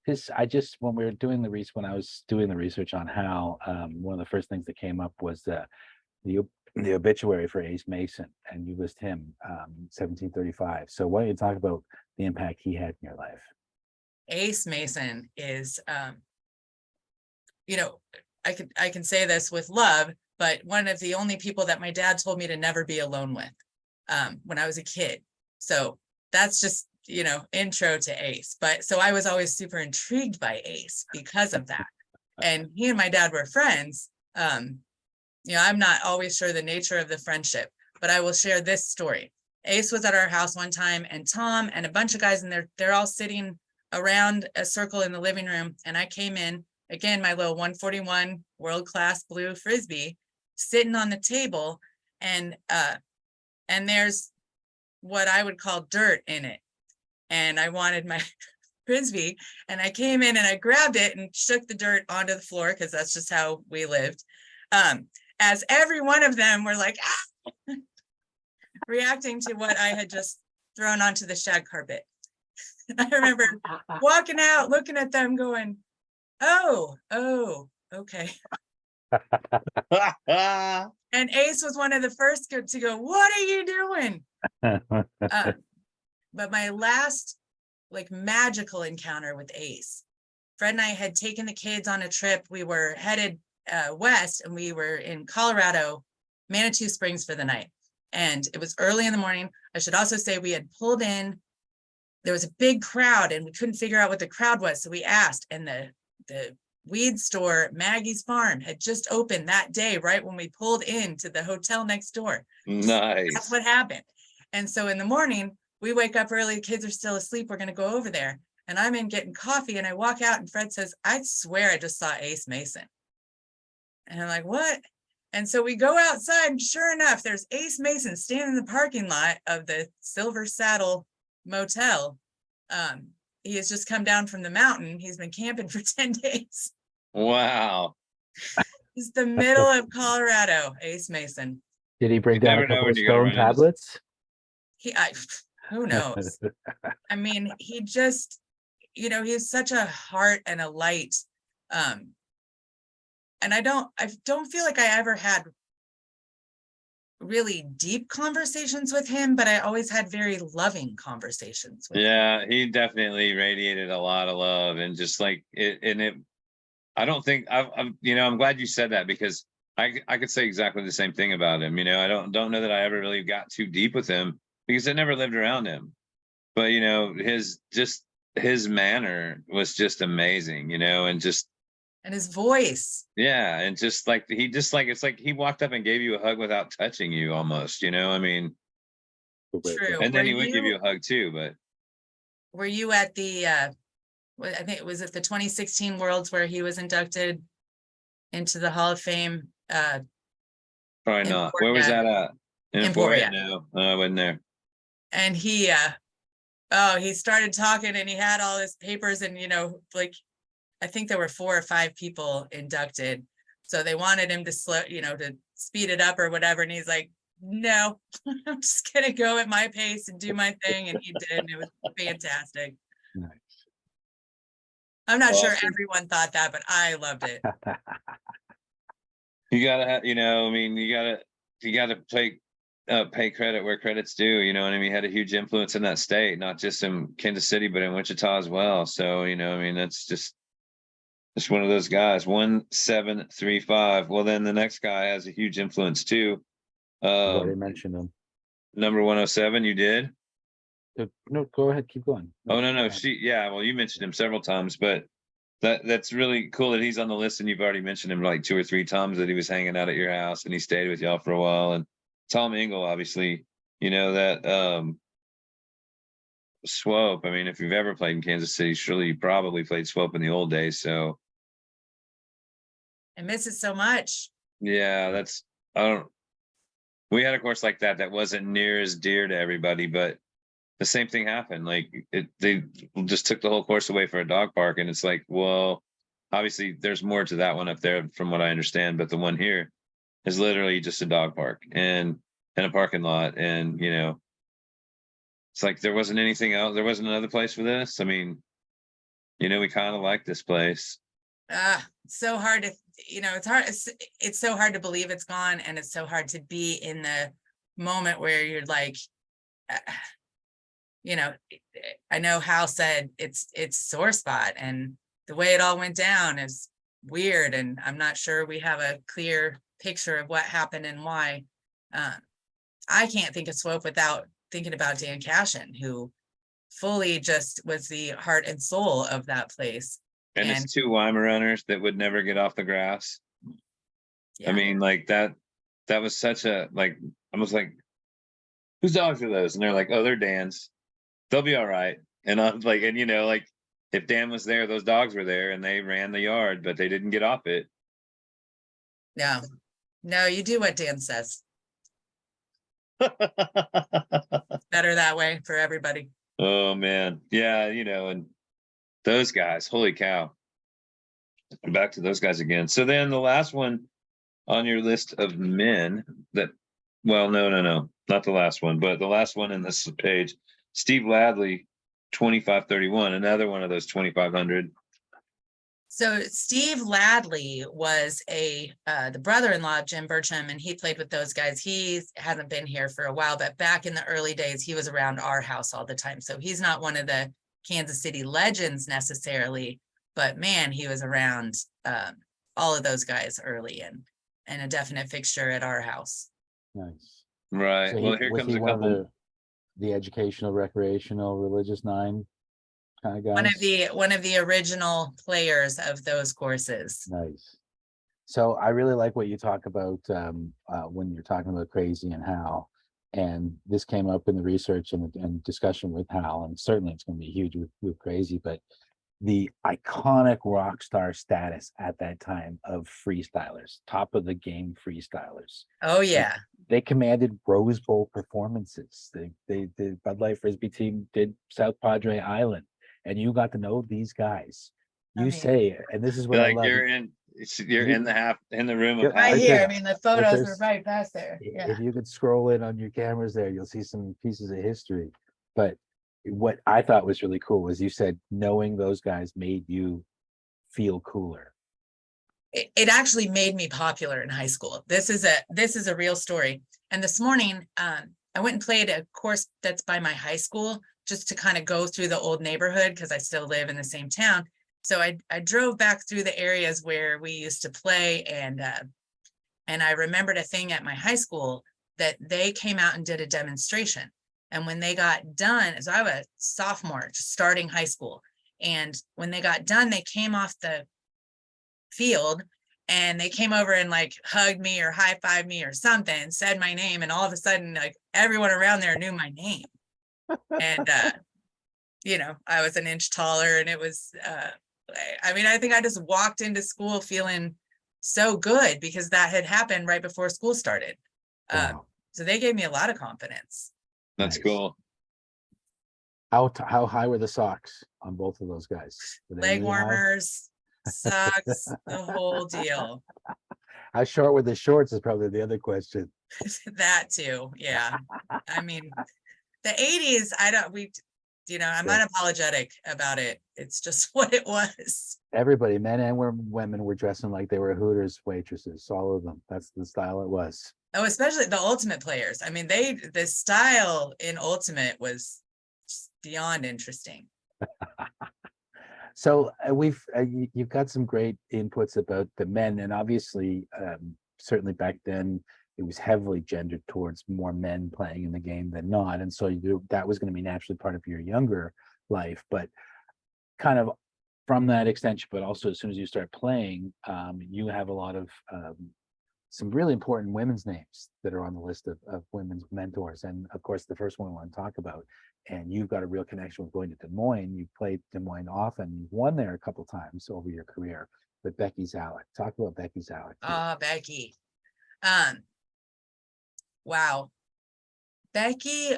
when we were doing when I was doing the research on Hal, one of the first things that came up was the obituary for Ace Mason, and you list him, 1735. So why don't you talk about the impact he had in your life? Ace Mason is, I can say this with love, but one of the only people that my dad told me to never be alone with when I was a kid. So that's just, intro to Ace. But so I was always super intrigued by Ace because of that. And he and my dad were friends. I'm not always sure the nature of the friendship, but I will share this story. Ace was at our house one time, and Tom and a bunch of guys, and they're all sitting around a circle in the living room, and I came in, again, my little 141 world-class blue Frisbee sitting on the table, and there's what I would call dirt in it. And I wanted my Frisbee, and I came in and I grabbed it and shook the dirt onto the floor, because that's just how we lived. As every one of them were like, ah! reacting to what I had just thrown onto the shag carpet. I remember walking out, looking at them going, oh, okay. And Ace was one of the first to go, what are you doing? But my last like magical encounter with Ace, Fred and I had taken the kids on a trip. We were headed west, and we were in Colorado, Manitou Springs for the night. And it was early in the morning. I should also say we had pulled in. There was a big crowd, and we couldn't figure out what the crowd was. So we asked, and the weed store, Maggie's Farm, had just opened that day, right when we pulled into the hotel next door. Nice. That's what happened. And so in the morning, we wake up early, the kids are still asleep, we're going to go over there. And I'm in getting coffee, and I walk out, and Fred says, I swear I just saw Ace Mason. And I'm like, what? And so we go outside, and sure enough, there's Ace Mason standing in the parking lot of the Silver Saddle Motel. He has just come down from the mountain. He's been camping for 10 days. Wow. It's the middle of Colorado, Ace Mason. Did he bring You down a never know couple when of you gotta stone run into- tablets? Who knows? I mean, he just, he's such a heart and a light. And I don't feel like I ever had really deep conversations with him, but I always had very loving conversations with him. Yeah, he definitely radiated a lot of love, and just like it, and it, I don't think I'm glad you said that, because I could say exactly the same thing about him. I don't know that I ever really got too deep with him, because I never lived around him. But his manner was just amazing, And his voice. yeah, and it's like he walked up and gave you a hug without touching you almost, I mean, True. and then he would give you a hug too. But were you at the I think it was at the 2016 Worlds where he was inducted into the Hall of Fame? probably not. Where was that at? In Emporia. No, I wasn't there. And he started talking, and he had all his papers, and like I think there were 4 or 5 people inducted. So they wanted him to to speed it up or whatever. And he's like, no, I'm just going to go at my pace and do my thing. And he did. And it was fantastic. Nice. I'm not sure Awesome. everyone thought that, but I loved it. You gotta have, you gotta pay credit where credit's due. You know what I mean? He had a huge influence in that state, not just in Kansas City, but in Wichita as well. So, that's just one of those guys. 1735. Well, then the next guy has a huge influence too. I've already mentioned him. Number 107, you did? No, go ahead, keep going. Oh, no. Well, you mentioned him several times, but that's really cool that he's on the list, and you've already mentioned him like 2 or 3 times, that he was hanging out at your house and he stayed with y'all for a while. And Tom Engel, obviously, that Swope. I mean, if you've ever played in Kansas City, surely you probably played Swope in the old days. So I miss it so much. yeah, we had a course like that wasn't near as dear to everybody, but the same thing happened. Like they just took the whole course away for a dog park, and it's like, well, obviously there's more to that one up there from what I understand, but the one here is literally just a dog park and a parking lot, and it's like there wasn't anything else. There wasn't another place for this. I mean, we kind of like this place. So hard to, it's hard. It's so hard to believe it's gone, and it's so hard to be in the moment where you're like, I know Hal said it's a sore spot, and the way it all went down is weird, and I'm not sure we have a clear picture of what happened and why. I can't think of Swope without thinking about Dan Cashin, who fully just was the heart and soul of that place. And it's 2 Weimaraner's that would never get off the grass. Yeah. I mean, like that was such a, like, almost like, whose dogs are those? And they're like, oh, they're Dan's. They'll be all right. And I'm like, and like if Dan was there, those dogs were there and they ran the yard, but they didn't get off it. No, no, you do what Dan says. Better that way for everybody. Oh man. Yeah, and those guys, holy cow. Back to those guys again. So then the last one on your list of men that, well, no, not the last one, but the last one in this page, Steve Ladley, 2531, another one of those 2500. So Steve Ladley was the brother-in-law of Jim Burcham, and he played with those guys. He hasn't been here for a while, but back in the early days, he was around our house all the time. So he's not one of the Kansas City legends necessarily, but man, he was around all of those guys early and a definite fixture at our house. Nice. Right. So Well, here was comes he a one of couple. the educational, recreational, religious 9 kind of guys? One of the original players of those courses. Nice. So I really like what you talk about when you're talking about Crazy and Hal, and this came up in the research and discussion with Hal, and certainly it's going to be huge with Crazy, but the iconic rock star status at that time of freestylers, top of the game freestylers. Oh yeah. They commanded Rose Bowl performances. The Bud Light Frisbee team did South Padre Island, and you got to know these guys. You say, and this is what I love. You're in the room of Right I here. said, I mean, the photos are there's- right past there. Yeah. If you could scroll in on your cameras there, you'll see some pieces of history. But what I thought was really cool was you said knowing those guys made you feel cooler. It actually made me popular in high school. This is a real story. And this morning, I went and played a course that's by my high school just to kind of go through the old neighborhood because I still live in the same town. So I drove back through the areas where we used to play, and I remembered a thing at my high school that they came out and did a demonstration. And when they got done, so I was a sophomore, just starting high school. And when they got done, they came off the field and they came over and like hugged me or high-fived me or something, said my name. And all of a sudden, like everyone around there knew my name. And, I was an inch taller, and it was, I think I just walked into school feeling so good because that had happened right before school started. Wow. So they gave me a lot of confidence. That's Nice. cool. How high were the socks on both of those guys? Were they Leg knee high? warmers, socks, the whole deal. How short were the shorts is probably the other question. That too. Yeah. I mean, the 80s, I'm unapologetic about it. It's just what it was. Everybody, men and women, were dressing like they were Hooters waitresses. All of them. That's the style it was. Oh, especially the Ultimate players. I mean, the style in Ultimate was just beyond interesting. So you've got some great inputs about the men, and obviously, certainly back then, it was heavily gendered towards more men playing in the game than not, and so that was going to be naturally part of your younger life. But kind of from that extension, but also as soon as you start playing, you have a lot of some really important women's names that are on the list of women's mentors. And of course, the first one I want to talk about, and you've got a real connection with going to Des Moines. You've played Des Moines often. You've won there a couple times over your career. But Becky Zalek, talk about Becky Zalek. Oh, Becky. Wow. Becky,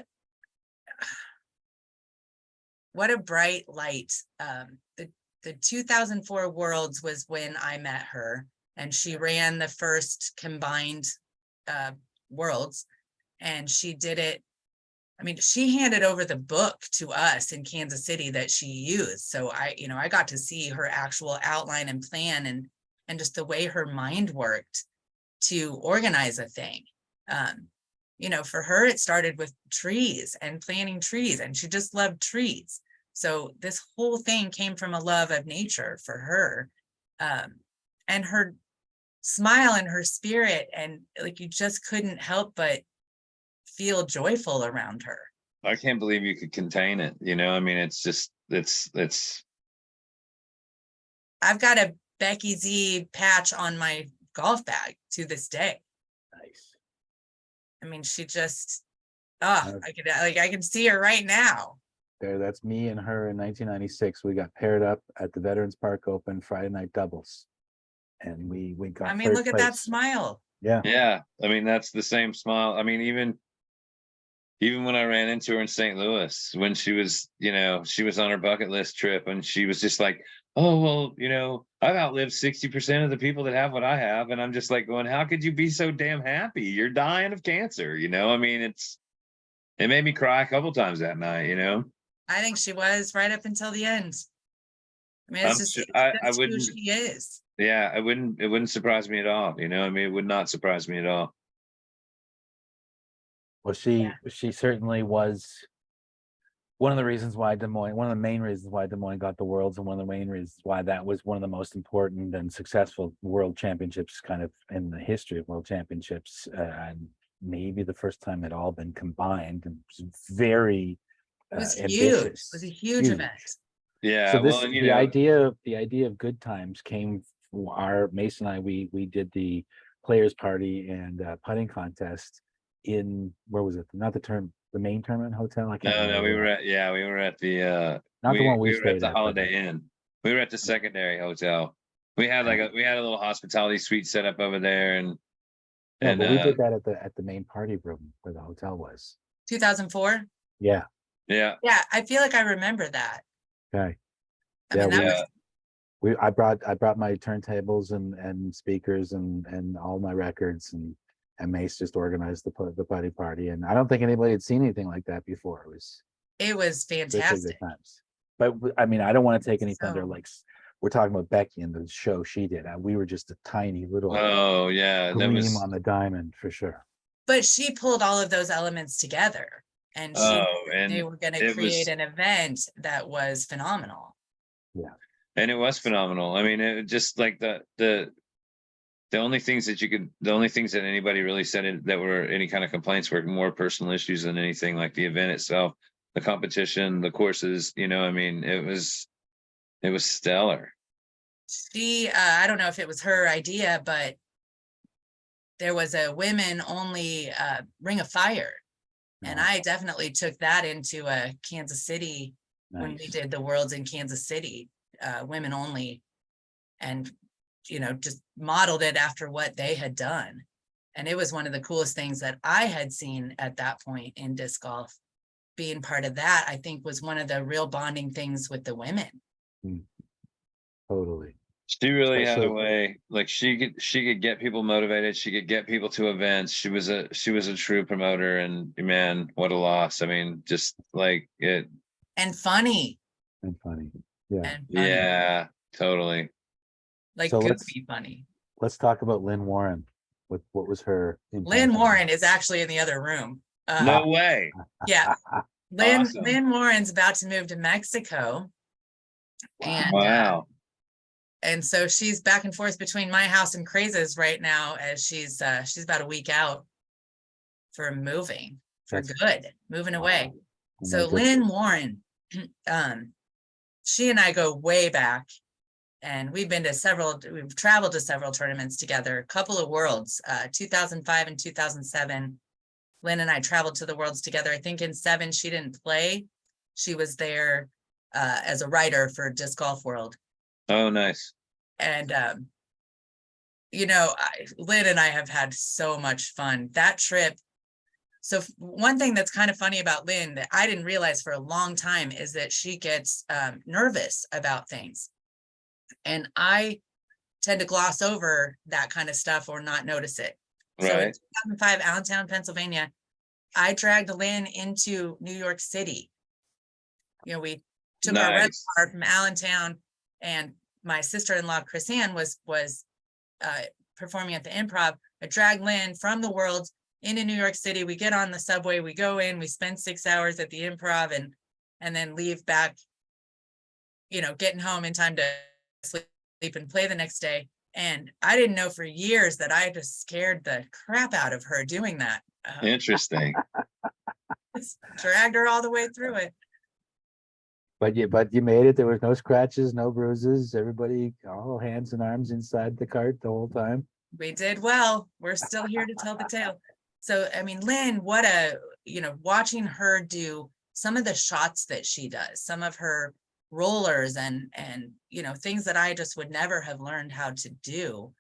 what a bright light. The 2004 Worlds was when I met her, and she ran the first combined Worlds, and she did it. I mean, she handed over the book to us in Kansas City that she used. So I got to see her actual outline and plan and just the way her mind worked to organize a thing. For her, it started with trees and planting trees, and she just loved trees. So this whole thing came from a love of nature for her, and her smile and her spirit, and like you just couldn't help but feel joyful around her. I can't believe you could contain it. I mean, it's just, it's. I've got a Becky Z patch on my golf bag to this day. Nice. I mean, she just, I can see her right now. there. That's me and her in 1996. We got paired up at the Veterans Park Open Friday night doubles, and we got I mean, third look at that place. smile. Yeah, Yeah, I mean that's the same smile. I mean, even when I ran into her in St. Louis, when she was, she was on her bucket list trip, and she was just like, "Oh well, I've outlived 60% of the people that have what I have," and I'm just like going, "How could you be so damn happy? You're dying of cancer." I mean, it made me cry a couple times that night. I think she was right up until the end. I mean, I'm it's just sure, I that's who wouldn't. she is. Yeah, it wouldn't surprise me at all. I mean, it would not surprise me at all. well, she certainly was one of the reasons why Des Moines, one of the main reasons why Des Moines got the Worlds, and one of the main reasons why that was one of the most important and successful World Championships kind of in the history of World Championships, and maybe the first time it all been combined. And it was very It was huge. It ambitious. was a huge event. Yeah, So well, and the idea of good times came. Our Mason and I, we did the players party and putting contest in, where was it? Not the main tournament hotel. I can't remember. no, we were at the Not the one we were at stayed the at, but Holiday Inn. We were at the secondary hotel. We had we had a little hospitality suite set up over there, and no, but we did that at the main party room where the hotel was. 2004. Yeah. yeah, I feel like I remember that. Okay. I mean, that was I brought my turntables and speakers and all my records, and Mace just organized the buddy party, and I don't think anybody had seen anything like that before. It was fantastic. good times. But I mean, I don't want to take any thunder. So- Like, we're talking about Becky and the show she did. We were just a tiny little oh yeah, that gleam was on the diamond for sure. But she pulled all of those elements together, and they were going to create an event that was phenomenal. Yeah, and it was phenomenal. I mean, it just like the only things that anybody really said that were any kind of complaints were more personal issues than anything, like the event itself, the competition, the courses. I mean, it was stellar. I don't know if it was her idea, but there was a women only Ring of Fire. And I definitely took that into Kansas City when we did the Worlds in Kansas City, women only, and just modeled it after what they had done. And it was one of the coolest things that I had seen at that point in disc golf. Being part of that, I think, was one of the real bonding things with the women. Totally. She really had a way, like she could get people motivated. She could get people to events. She was a true promoter, and man, what a loss. I mean, just like it. And funny. Yeah. And funny. Yeah, totally. Like, so goofy funny. Let's talk about Lynn Warren. What was her impact? Lynn Warren is actually in the other room. No way. Yeah. Awesome. Lynn Warren's about to move to Mexico. And wow. And so she's back and forth between my house and Craze's right now, as she's about a week out for moving moving away. So Lynn Warren, she and I go way back, and we've traveled to several tournaments together, a couple of Worlds, 2005 and 2007. Lynn and I traveled to the Worlds together. I think in 7 she didn't play. She was there as a writer for Disc Golf World. Oh, nice. And, Lynn and I have had so much fun that trip. So one thing that's kind of funny about Lynn that I didn't realize for a long time is that she gets nervous about things. And I tend to gloss over that kind of stuff or not notice it. Right. So in 2005, Allentown, Pennsylvania, I dragged Lynn into New York City. We took our rental car from Allentown, and my sister-in-law, Chris Ann, was performing at the Improv. I dragged Lynn from the World into New York City. We get on the subway, we go in, we spend 6 hours at the Improv, and then leave back, getting home in time to sleep and play the next day. And I didn't know for years that I just scared the crap out of her doing that. Interesting. Dragged her all the way through it. But you made it. There was no scratches, no bruises. Everybody, all hands and arms inside the cart the whole time. We did well. We're still here to tell the tale. So, I mean, Lynn, watching her do some of the shots that she does, some of her rollers and things that I just would never have learned how to do,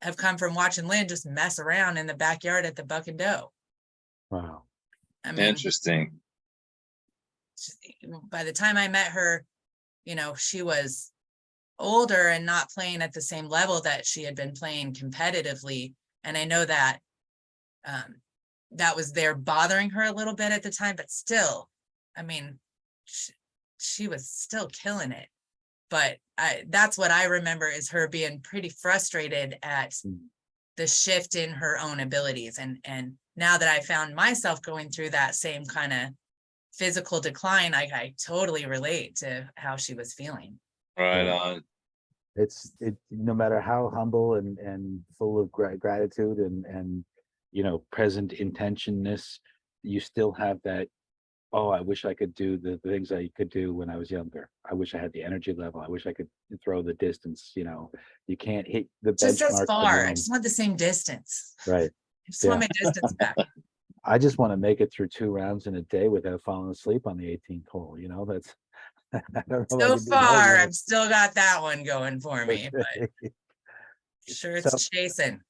have come from watching Lynn just mess around in the backyard at the Buck and Doe. Wow. I mean, Interesting. by the time I met her, she was older and not playing at the same level that she had been playing competitively. And I know that that was there bothering her a little bit at the time, but still, I mean, she was still killing it. But that's what I remember, is her being pretty frustrated at the shift in her own abilities. And now that I found myself going through that same kind of physical decline, I totally relate to how she was feeling. Right Yeah. on. It no matter how humble and full of gratitude and present intentionness, you still have that, oh, I wish I could do the things I could do when I was younger. I wish I had the energy level. I wish I could throw the distance. You can't hit the Just as benchmark far. I alone. just want the same distance. Right. I just want my distance back. I just want to make it through 2 rounds in a day without falling asleep on the 18th hole. That's I don't know if I So can do more far, than I've still got that one going for me, but that. sure So, it's chasing.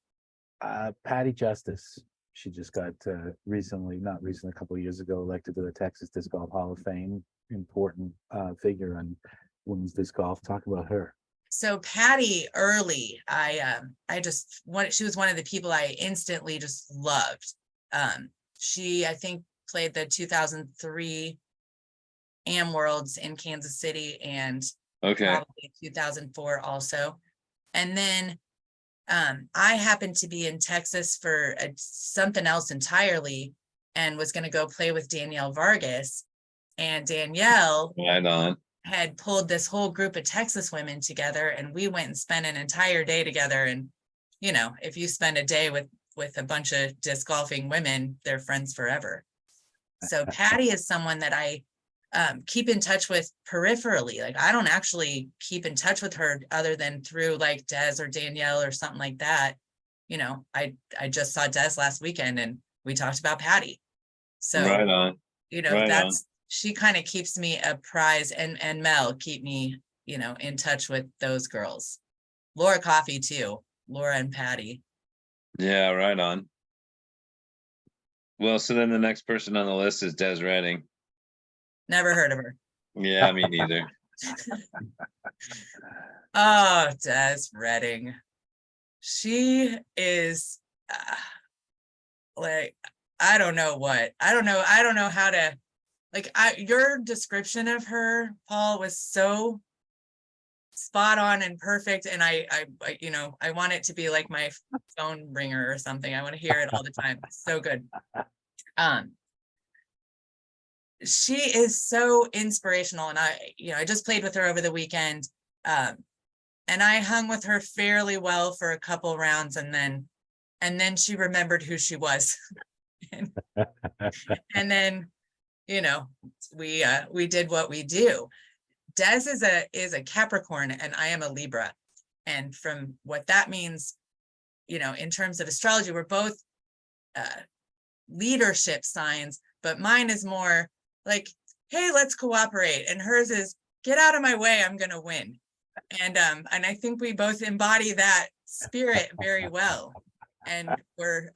Patty Justice, she just got a couple of years ago, elected to the Texas Disc Golf Hall of Fame. Important figure on women's disc golf. Talk about her. So Patty early, she was one of the people I instantly just loved. She, I think, played the 2003 Am Worlds in Kansas City and probably 2004 also. And then I happened to be in Texas for something else entirely and was going to go play with Danielle Vargas. And Danielle had pulled this whole group of Texas women together, and we went and spent an entire day together. And, if you spend a day with a bunch of disc golfing women, they're friends forever. So Patty is someone that I keep in touch with peripherally. Like, I don't actually keep in touch with her other than through like Des or Danielle or something like that. I just saw Des last weekend and we talked about Patty. So, right on. She kind of keeps me apprised, and Mel keep me, in touch with those girls. Laura Coffey too, Laura and Patty. Yeah, right on. Well, so then the next person on the list is Des Redding. Never heard of her. Yeah, me neither. Oh, Des Redding. She is like, I don't know how to, your description of her, Paul, was so spot on and perfect. And I want it to be like my phone ringer or something. I want to hear it all the time. It's so good. She is so inspirational. And I just played with her over the weekend. And I hung with her fairly well for a couple rounds, and then she remembered who she was. and then, we did what we do. Des is a Capricorn and I am a Libra. And from what that means, in terms of astrology, we're both leadership signs, but mine is more like, hey, let's cooperate. And hers is, get out of my way, I'm going to win. And I think we both embody that spirit very well. And we're,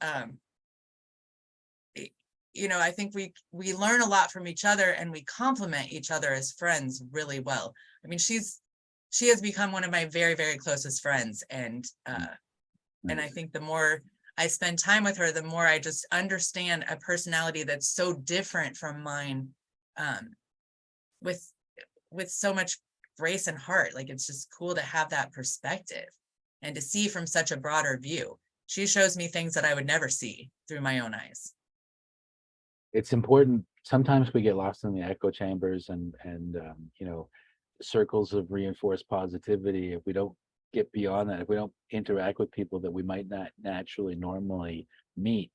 I think we learn a lot from each other, and we complement each other as friends really well. I mean, she has become one of my very, very closest friends. And I think the more I spend time with her, the more I just understand a personality that's so different from mine, with so much grace and heart. Like, it's just cool to have that perspective and to see from such a broader view. She shows me things that I would never see through my own eyes. It's important. Sometimes we get lost in the echo chambers and circles of reinforced positivity. If we don't get beyond that, if we don't interact with people that we might not naturally normally meet,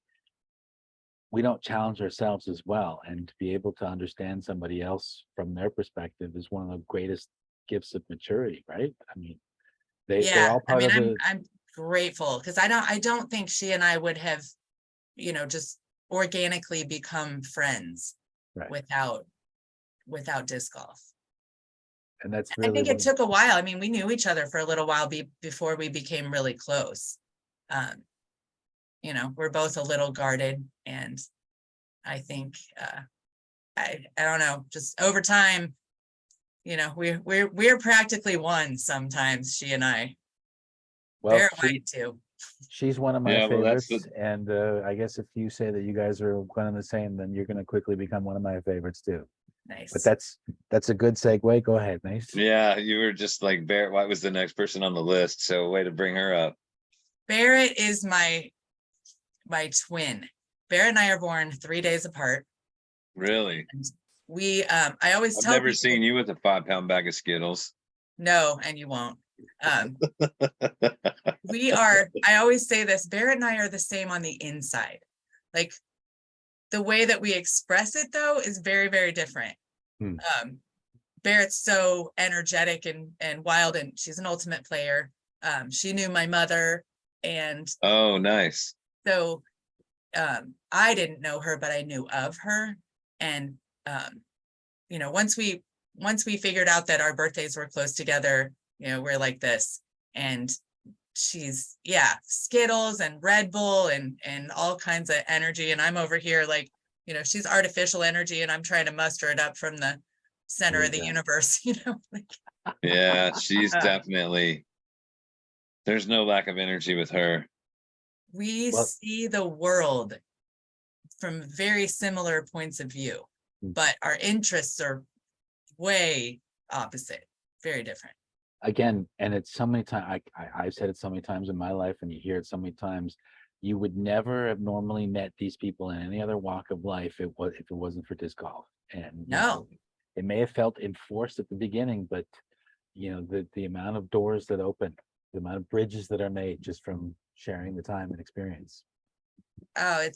we don't challenge ourselves as well. And to be able to understand somebody else from their perspective is one of the greatest gifts of maturity, right? I mean, they're all part of the... I'm grateful, because I don't think she and I would have, just organically become friends Right. without disc golf. And that's I really think it took a while. I mean, we knew each other for a little while before we became really close. You know, we're both a little guarded, and I think I don't know, just over time, you know, we're practically one sometimes, she and I. well, Barrett White too. she's one of my Yeah, well, that's favorites, and I guess if you say that you guys are one and the same, then you're going to quickly become one of my favorites too. Nice. But that's a good segue. Go ahead, Mace. Yeah, you were just like Barrett White was the next person on the list, so way to bring her up. Barrett is my twin. Barrett and I are born 3 days apart. Really? And we I always I've tell never people, seen you with a 5-pound bag of Skittles. no, and you won't. I always say this, Barrett and I are the same on the inside. Like, the way that we express it though is very, very different. Barrett's so energetic and wild, and she's an ultimate player. She knew my mother, and Oh, nice. so I didn't know her, but I knew of her. And you know, once we figured out that our birthdays were close together, you know, we're like this. And she's, yeah, Skittles and Red Bull and all kinds of energy. And I'm over here like, you know, she's artificial energy, and I'm trying to muster it up from the center of the universe, you know. Yeah, she's definitely, there's no lack of energy with her. We see the world from very similar points of view, but our interests are way opposite, very different. Again, and it's so many times, I've said it so many times in my life, and you hear it so many times, you would never have normally met these people in any other walk of life if it wasn't for disc golf. And you know, it may have felt enforced at the beginning, but you know, the amount of doors that open, the amount of bridges that are made just from sharing the time and experience. Oh,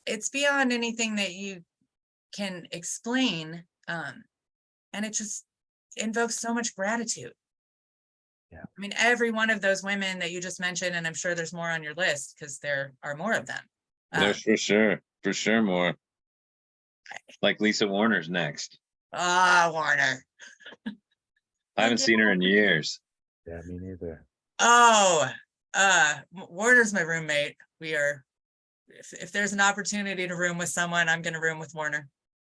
it's beyond anything that you can explain. And it just invokes so much gratitude. Yeah. I mean, every one of those women that you just mentioned, and I'm sure there's more on your list because there are more of them. There's for sure more. Like Lisa Warner's next. Warner. I haven't seen her in years. Yeah, me neither. Oh, Warner's my roommate. We are, if there's an opportunity to room with someone, I'm going to room with Warner.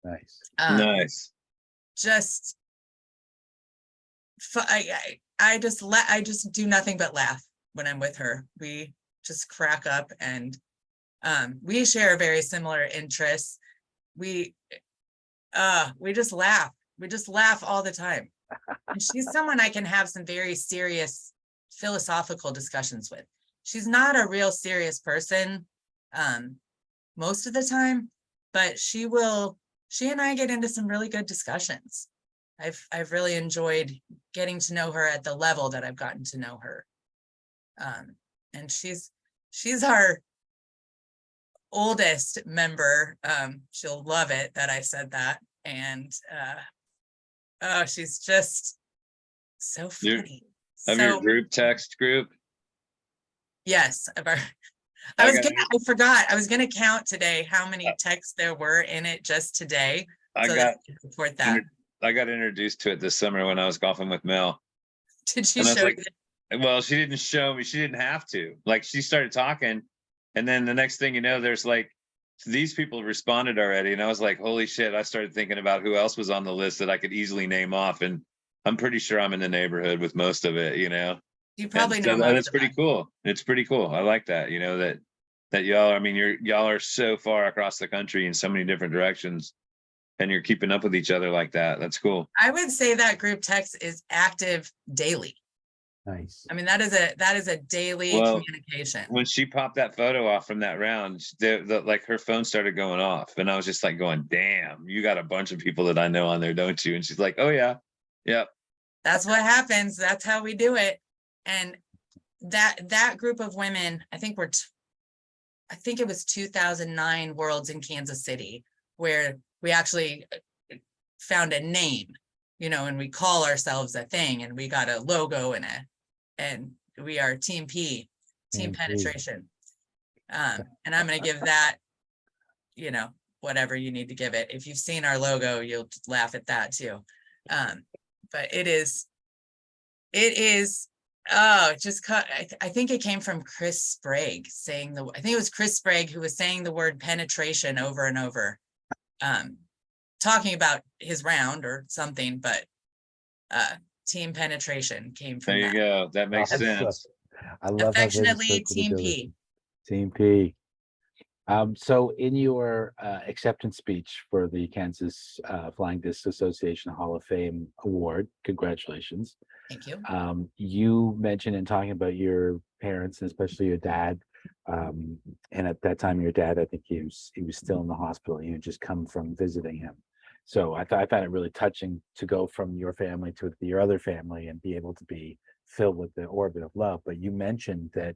Nice. Nice. Just, I just do nothing but laugh when I'm with her. We just crack up, and we share very similar interests. We just laugh. We just laugh all the time. And she's someone I can have some very serious philosophical discussions with. She's not a real serious person most of the time, but she and I get into some really good discussions. I've really enjoyed getting to know her at the level that I've gotten to know her. And she's our oldest member. She'll love it that I said that. And oh, she's just so funny. Of your group text group? Yes. I forgot. I was gonna count today how many texts there were in it just today. I got introduced to it this summer when I was golfing with Mel. Did she show you? Well, she didn't show me. She didn't have to. Like, she started talking, and then the next thing you know, there's like, these people responded already, and I was like, holy shit. I started thinking about who else was on the list that I could easily name off, and I'm pretty sure I'm in the neighborhood with most of it, you know. You probably know. And it's pretty cool. It's pretty cool. I like that, you know, that y'all, I mean, y'all are so far across the country in so many different directions, and you're keeping up with each other like that. That's cool. I would say that group text is active daily. Nice. I mean, that is a daily communication. When she popped that photo off from that round, like her phone started going off, and I was just like going, damn, you got a bunch of people that I know on there, don't you? And she's like, oh yeah. Yep. That's what happens. That's how we do it. And that group of women, I think it was 2009 Worlds in Kansas City, where we actually found a name, you know, and we call ourselves a thing, and we got a logo and we are Team P, Team Penetration. And I'm going to give that you know, whatever you need to give it. If you've seen our logo, you'll laugh at that too. But it is, oh, I think it came from Chris Sprague saying I think it was Chris Sprague who was saying the word penetration over and over, talking about his round or something, but team penetration came from There you that. go. That makes sense. I love how they just Affectionately, circled Team together. P. Team P. So in your acceptance speech for the Kansas Flying Disc Association Hall of Fame Award, congratulations. Thank you. You mentioned in talking about your parents, and especially your dad, and at that time your dad, I think he was still in the hospital. You had just come from visiting him. So I found it really touching to go from your family to your other family and be able to be filled with the orbit of love. But you mentioned that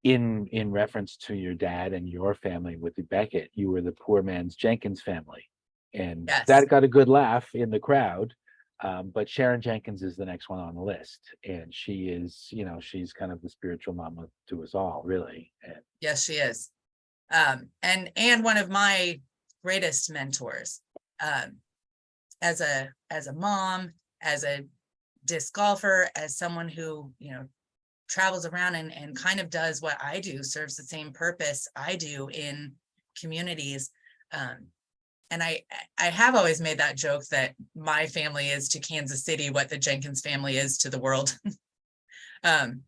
in reference to your dad and your family with the Beckett, you were the poor man's Jenkins family, and Yes. that got a good laugh in the crowd. But Sharon Jenkins is the next one on the list, and she is, you know, she's kind of the spiritual mama to us all, really. And Yes, she is. And one of my greatest mentors, as a mom, as a disc golfer, as someone who, you know, travels around and kind of does what I do, serves the same purpose I do in communities. And I have always made that joke that my family is to Kansas City what the Jenkins family is to the world. And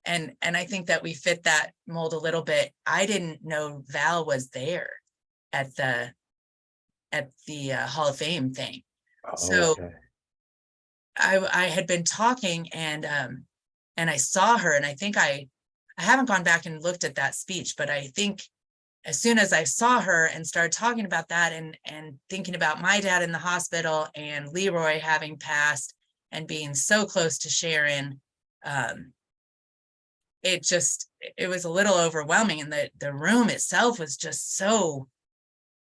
I think that we fit that mold a little bit. I didn't know Val was there at the Hall of Fame thing. So okay. I had been talking and I saw her, and I think I haven't gone back and looked at that speech, but I think as soon as I saw her and started talking about that and thinking about my dad in the hospital and Leroy having passed and being so close to Sharon, it was a little overwhelming. And the room itself was just so,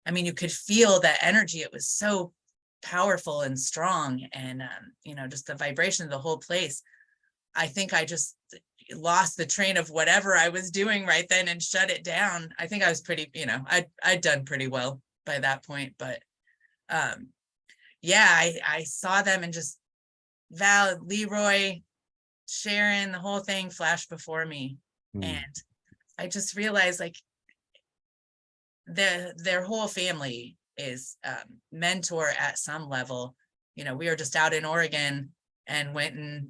I mean, you could feel that energy. It was so powerful and strong, and you know, just the vibration of the whole place. I think I just lost the train of whatever I was doing right then and shut it down. I think I was pretty, you know, I'd done pretty well by that point, but yeah, I saw them and just Val, Leroy, Sharon, the whole thing flashed before me. And I just realized, like, their whole family is mentor at some level. You know, we were just out in Oregon and went and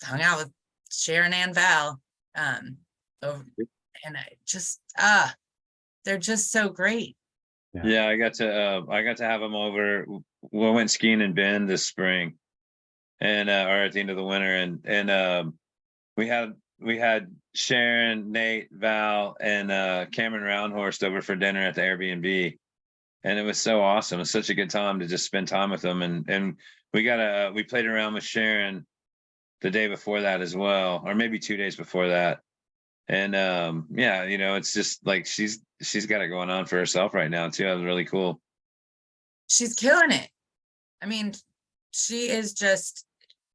hung out with Sharon and Val, and I just they're just so great. Yeah, I got to have them over. We went skiing in Bend this spring, and or at the end of the winter, and we had Sharon, Nate, Val, and Cameron Roundhorst over for dinner at the Airbnb, and it was so awesome. It's such a good time to just spend time with them, and we played around with Sharon the day before that as well, or maybe 2 days before that. And yeah, you know, it's just like she's got it going on for herself right now too. That was really cool. She's killing it. I mean, she is just,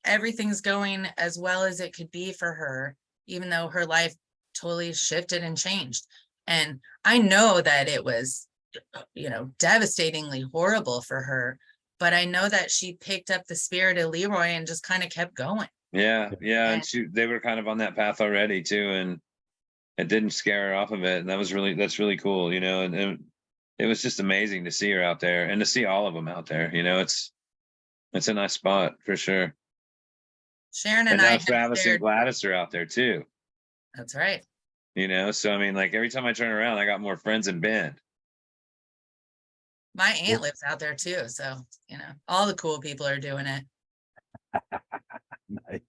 everything's going as well as it could be for her, even though her life totally shifted and changed. And I know that it was, you know, devastatingly horrible for her, but I know that she picked up the spirit of Leroy and just kind of kept going. Yeah, and they were kind of on that path already too, and it didn't scare her off of it, and that's really cool, you know. And it was just amazing to see her out there and to see all of them out there. You know, it's a nice spot for sure. Sharon And and now I Travis and Gladys are out there too. That's right. You know, so I mean, like every time I turn around, I got more friends in Bend. My aunt lives out there too, so you know, all the cool people are doing it. Nice.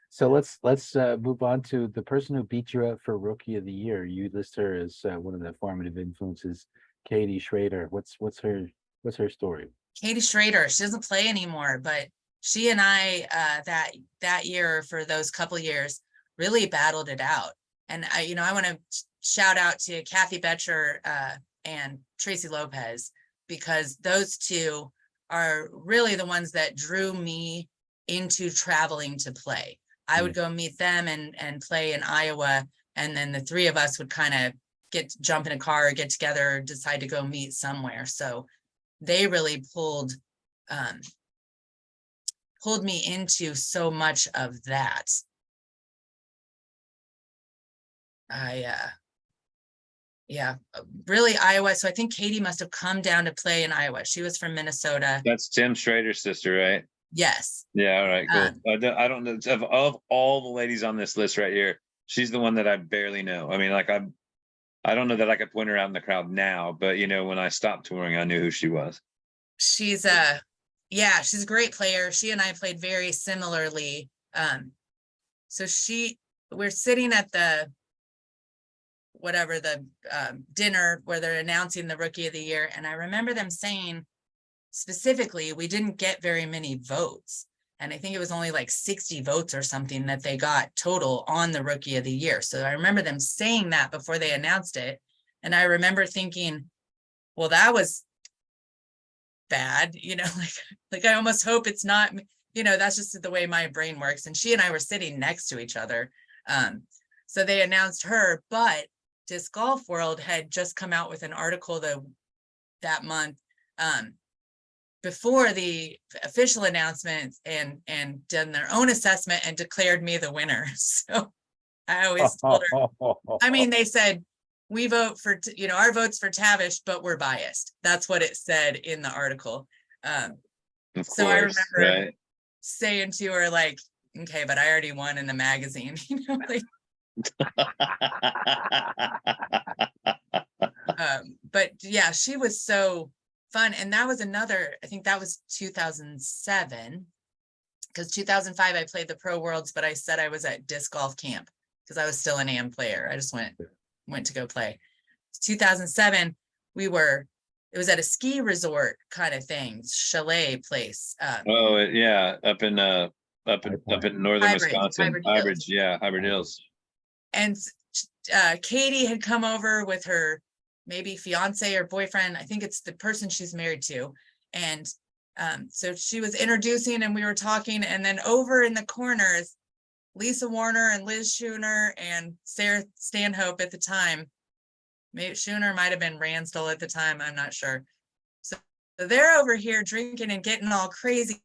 So let's move on to the person who beat you out for Rookie of the Year. You list her as one of the formative influences, Katie Schrader. What's her story? Katie Schrader, she doesn't play anymore, but she and I that year, for those couple years, really battled it out. And I want to shout out to Kathy Betcher and Tracy Lopez, because those two are really the ones that drew me into traveling to play. I would go meet them and play in Iowa, and then the three of us would kind of jump in a car or get together or decide to go meet somewhere. So they really pulled me into so much of that. Yeah, really Iowa. So I think Katie must have come down to play in Iowa. She was from Minnesota. That's Tim Schrader's sister, right? Yes. Yeah, all right, cool. I don't know, of all the ladies on this list right here, she's the one that I barely know. I mean, like I don't know that I could point her out in the crowd now, but you know, when I stopped touring, I knew who she was. She's she's a great player. She and I played very similarly. So we're sitting at the dinner where they're announcing the rookie of the year. And I remember them saying specifically, we didn't get very many votes. And I think it was only like 60 votes or something that they got total on the rookie of the year. So I remember them saying that before they announced it. And I remember thinking, well, that was bad, like I almost hope it's not, that's just the way my brain works. And she and I were sitting next to each other. So they announced her, but Disc Golf World had just come out with an article that month before the official announcement and done their own assessment and declared me the winner. So I always told her, I mean, they said, we vote for, our vote's for Tavish, but we're biased. That's what it said in the article. So I remember saying to her, like, okay, but I already won in the magazine, like, but yeah, she was so fun. And that was I think that was 2007, because 2005 I played the Pro Worlds, but I said I was at disc golf camp because I was still an AM player. I just went to go play. 2007 it was at a ski resort kind of thing, chalet place. Up in northern Wisconsin, Hybrid Hills. And Katie had come over with her maybe fiance or boyfriend. I think it's the person she's married to. And so she was introducing and we were talking, and then over in the corners, Lisa Warner and Liz Schooner and Sarah Stanhope at the time. Maybe Schooner might have been Ransdell at the time, I'm not sure. So they're over here drinking and getting all crazy.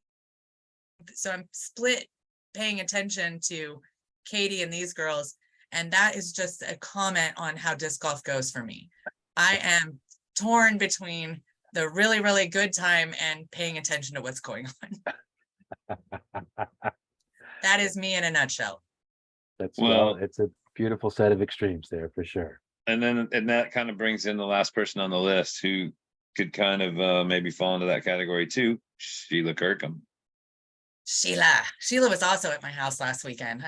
So I'm split paying attention to Katie and these girls. And that is just a comment on how disc golf goes for me. I am torn between the really, really good time and paying attention to what's going on. That is me in a nutshell. It's a beautiful set of extremes there for sure. And that kind of brings in the last person on the list who could kind of maybe fall into that category too, Sheila Kirkham. Sheila was also at my house last weekend. I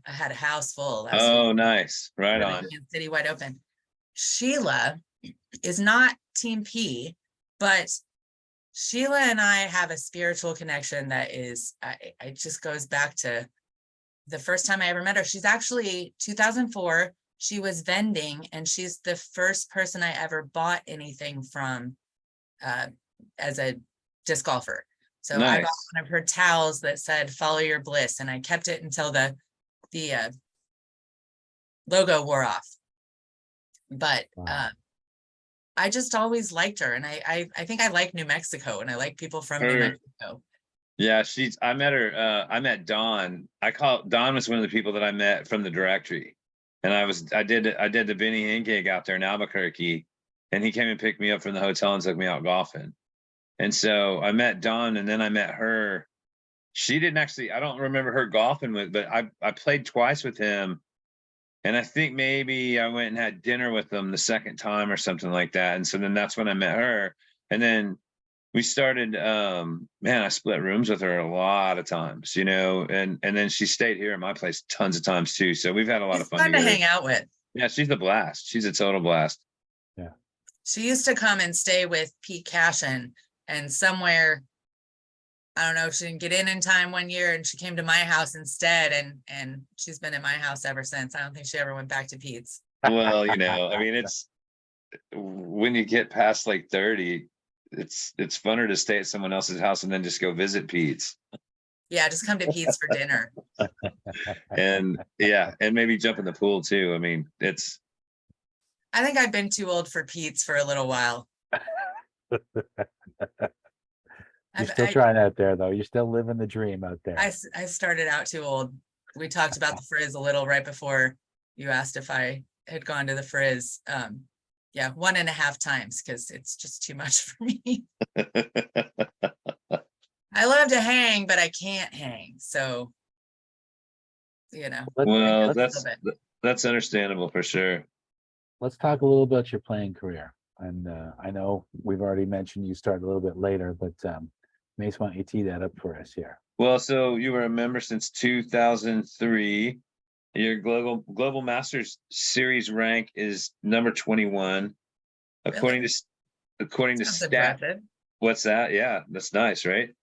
had a house full. Oh, nice. Right on. City wide open. Sheila is not Team P, but Sheila and I have a spiritual connection that is, it just goes back to the first time I ever met her. She's actually 2004. She was vending, and she's the first person I ever bought anything from as a disc golfer. So nice. I bought one of her towels that said "Follow Your Bliss," and I kept it until the logo wore off. But wow. I just always liked her, and I think I like New Mexico, and I like people from New Mexico. Yeah, I met her. I met Dawn. Dawn was one of the people that I met from the directory, and I did the Benny Hinn gig out there in Albuquerque, and he came and picked me up from the hotel and took me out golfing. And so I met Dawn, and then I met her. She didn't actually, I don't remember her golfing with, but I played twice with him. And I think maybe I went and had dinner with them the second time or something like that. And so then that's when I met her. And then we started, I split rooms with her a lot of times, and then she stayed here at my place tons of times too. So we've had a lot of fun together. To hang out with. Yeah, she's a blast. She's a total blast. Yeah. She used to come and stay with Pete Cashin. And somewhere, I don't know, she didn't get in time one year, and she came to my house instead, and she's been in my house ever since. I don't think she ever went back to Pete's. Well, I mean, it's when you get past like 30, it's funner to stay at someone else's house and then just go visit Pete's. Yeah, just come to Pete's for dinner. And maybe jump in the pool too. I mean, I think I've been too old for Pete's for a little while. You're still trying out there, though. You're still living the dream out there. I started out too old. We talked about the Frizz a little right before you asked if I had gone to the Frizz. Yeah, 1.5 times because it's just too much for me. I love to hang, but I can't hang. So, you know, Well, let's that's understandable for sure. Let's talk a little about your playing career. And I know we've already mentioned you started a little bit later, but Mace, why don't you tee that up for us here? Well, so you were a member since 2003. Your global Masters Series rank is number 21, according to Sounds Stat. impressive. What's that? Yeah, that's nice, right?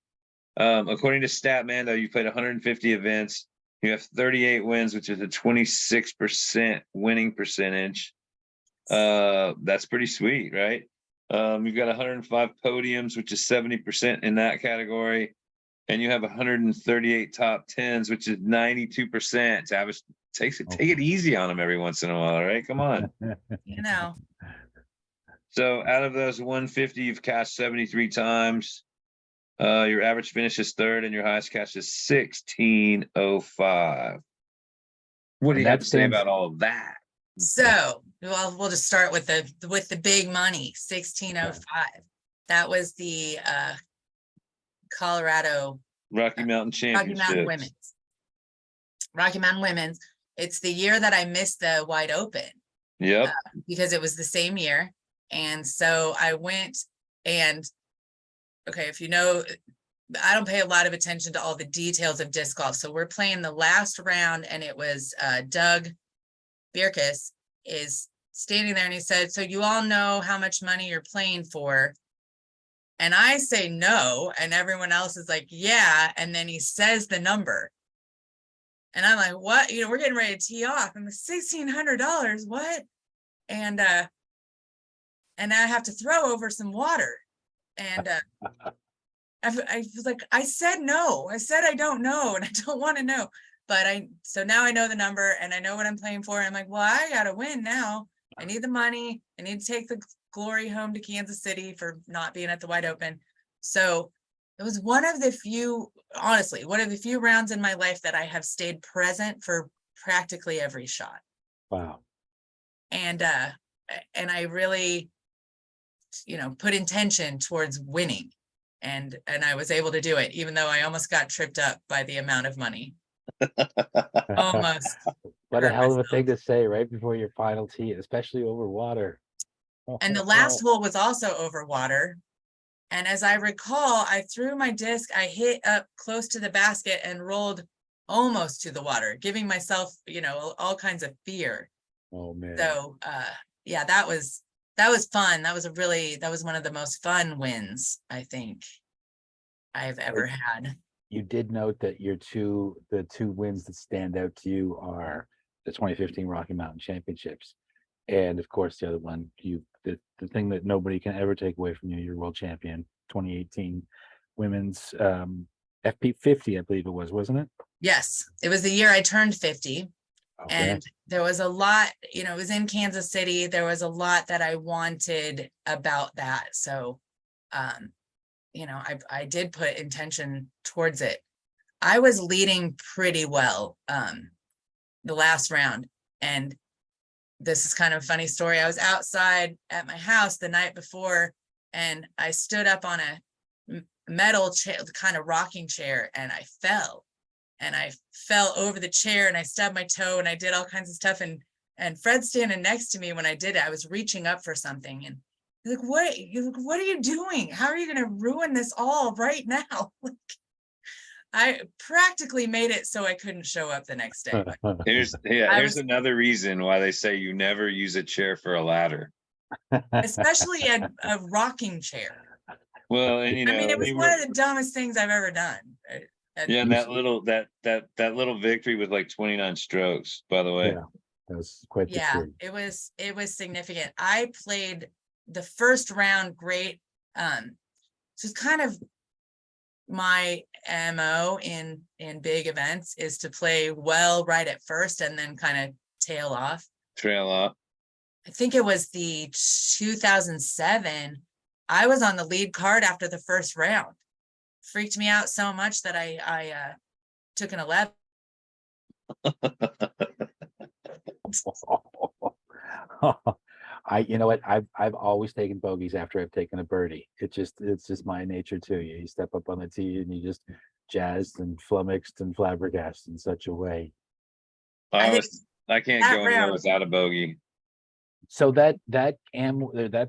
According to Statmando, you played 150 events. You have 38 wins, which is a 26% winning percentage. That's pretty sweet, right? You've got 105 podiums, which is 70% in that category. And you have 138 top tens, which is 92%. Tavish, take it easy on them every once in a while, right? Come on. You know, So out of those 150, you've cashed 73 times. Your average finish is third, and your highest cash is 1605. What do you have to say about all of that? so well, we'll just start with the big money, 1605. That was the Colorado Rocky Mountain Championship. Rocky Mountain Women's. It's the year that I missed the wide open. Yep. Because it was the same year. And so I went and, okay, if you know, I don't pay a lot of attention to all the details of disc golf. So we're playing the last round, and it was Doug Bierkus is standing there, and he said, so you all know how much money you're playing for? And I say no, and everyone else is like, yeah. And then he says the number. And I'm like, what? You know, we're getting ready to tee off. I'm like, $1,600, what? And I have to throw over some water. And I was like, I said no. I said I don't know, and I don't want to know. But so now I know the number, and I know what I'm playing for. I'm like, well, I gotta win now. I need the money. I need to take the glory home to Kansas City for not being at the wide open. So it was one of the few rounds in my life that I have stayed present for practically every shot. Wow. And I really, you know, put intention towards winning, and I was able to do it, even though I almost got tripped up by the amount of money. Almost. What a hell of a thing to say right before your final tee, especially over water. And the last hole was also over water. And as I recall, I threw my disc, I hit up close to the basket and rolled almost to the water, giving myself, you know, all kinds of fear. Oh man. So yeah, that was fun. That was one of the most fun wins I think I've ever had. You did note that the two wins that stand out to you are the 2015 Rocky Mountain Championships, and of course the other one, the thing that nobody can ever take away from you, you're world champion 2018 women's FP50, I believe it was, wasn't it? Yes, it was the year I turned 50. Okay. And there was a lot, you know, it was in Kansas City. There was a lot that I wanted about that. So, you know, I did put intention towards it. I was leading pretty well the last round. And this is kind of a funny story. I was outside at my house the night before, and I stood up on a metal chair, kind of rocking chair, and I fell. And I fell over the chair, and I stubbed my toe, and I did all kinds of stuff. And Fred's standing next to me when I did it. I was reaching up for something, and he's like, what are you doing? How are you going to ruin this all right now? I practically made it so I couldn't show up the next day. Here's another reason why they say you never use a chair for a ladder. Especially a rocking chair. Well, and you know, I mean, it was one of the dumbest things I've ever done. Yeah, and that little victory with like 29 strokes, by the way. Yeah, that was quite the treat. It was significant. I played the first round great. Just kind of my MO in big events is to play well right at first and then kind of trail off. I think it was the 2007. I was on the lead card after the first round. Freaked me out so much that I took an 11. You know what? I've always taken bogeys after I've taken a birdie. It's just my nature too. You step up on the tee and you just jazzed and flummoxed and flabbergasted in such a way. I can't that go anywhere round- without a bogey. So that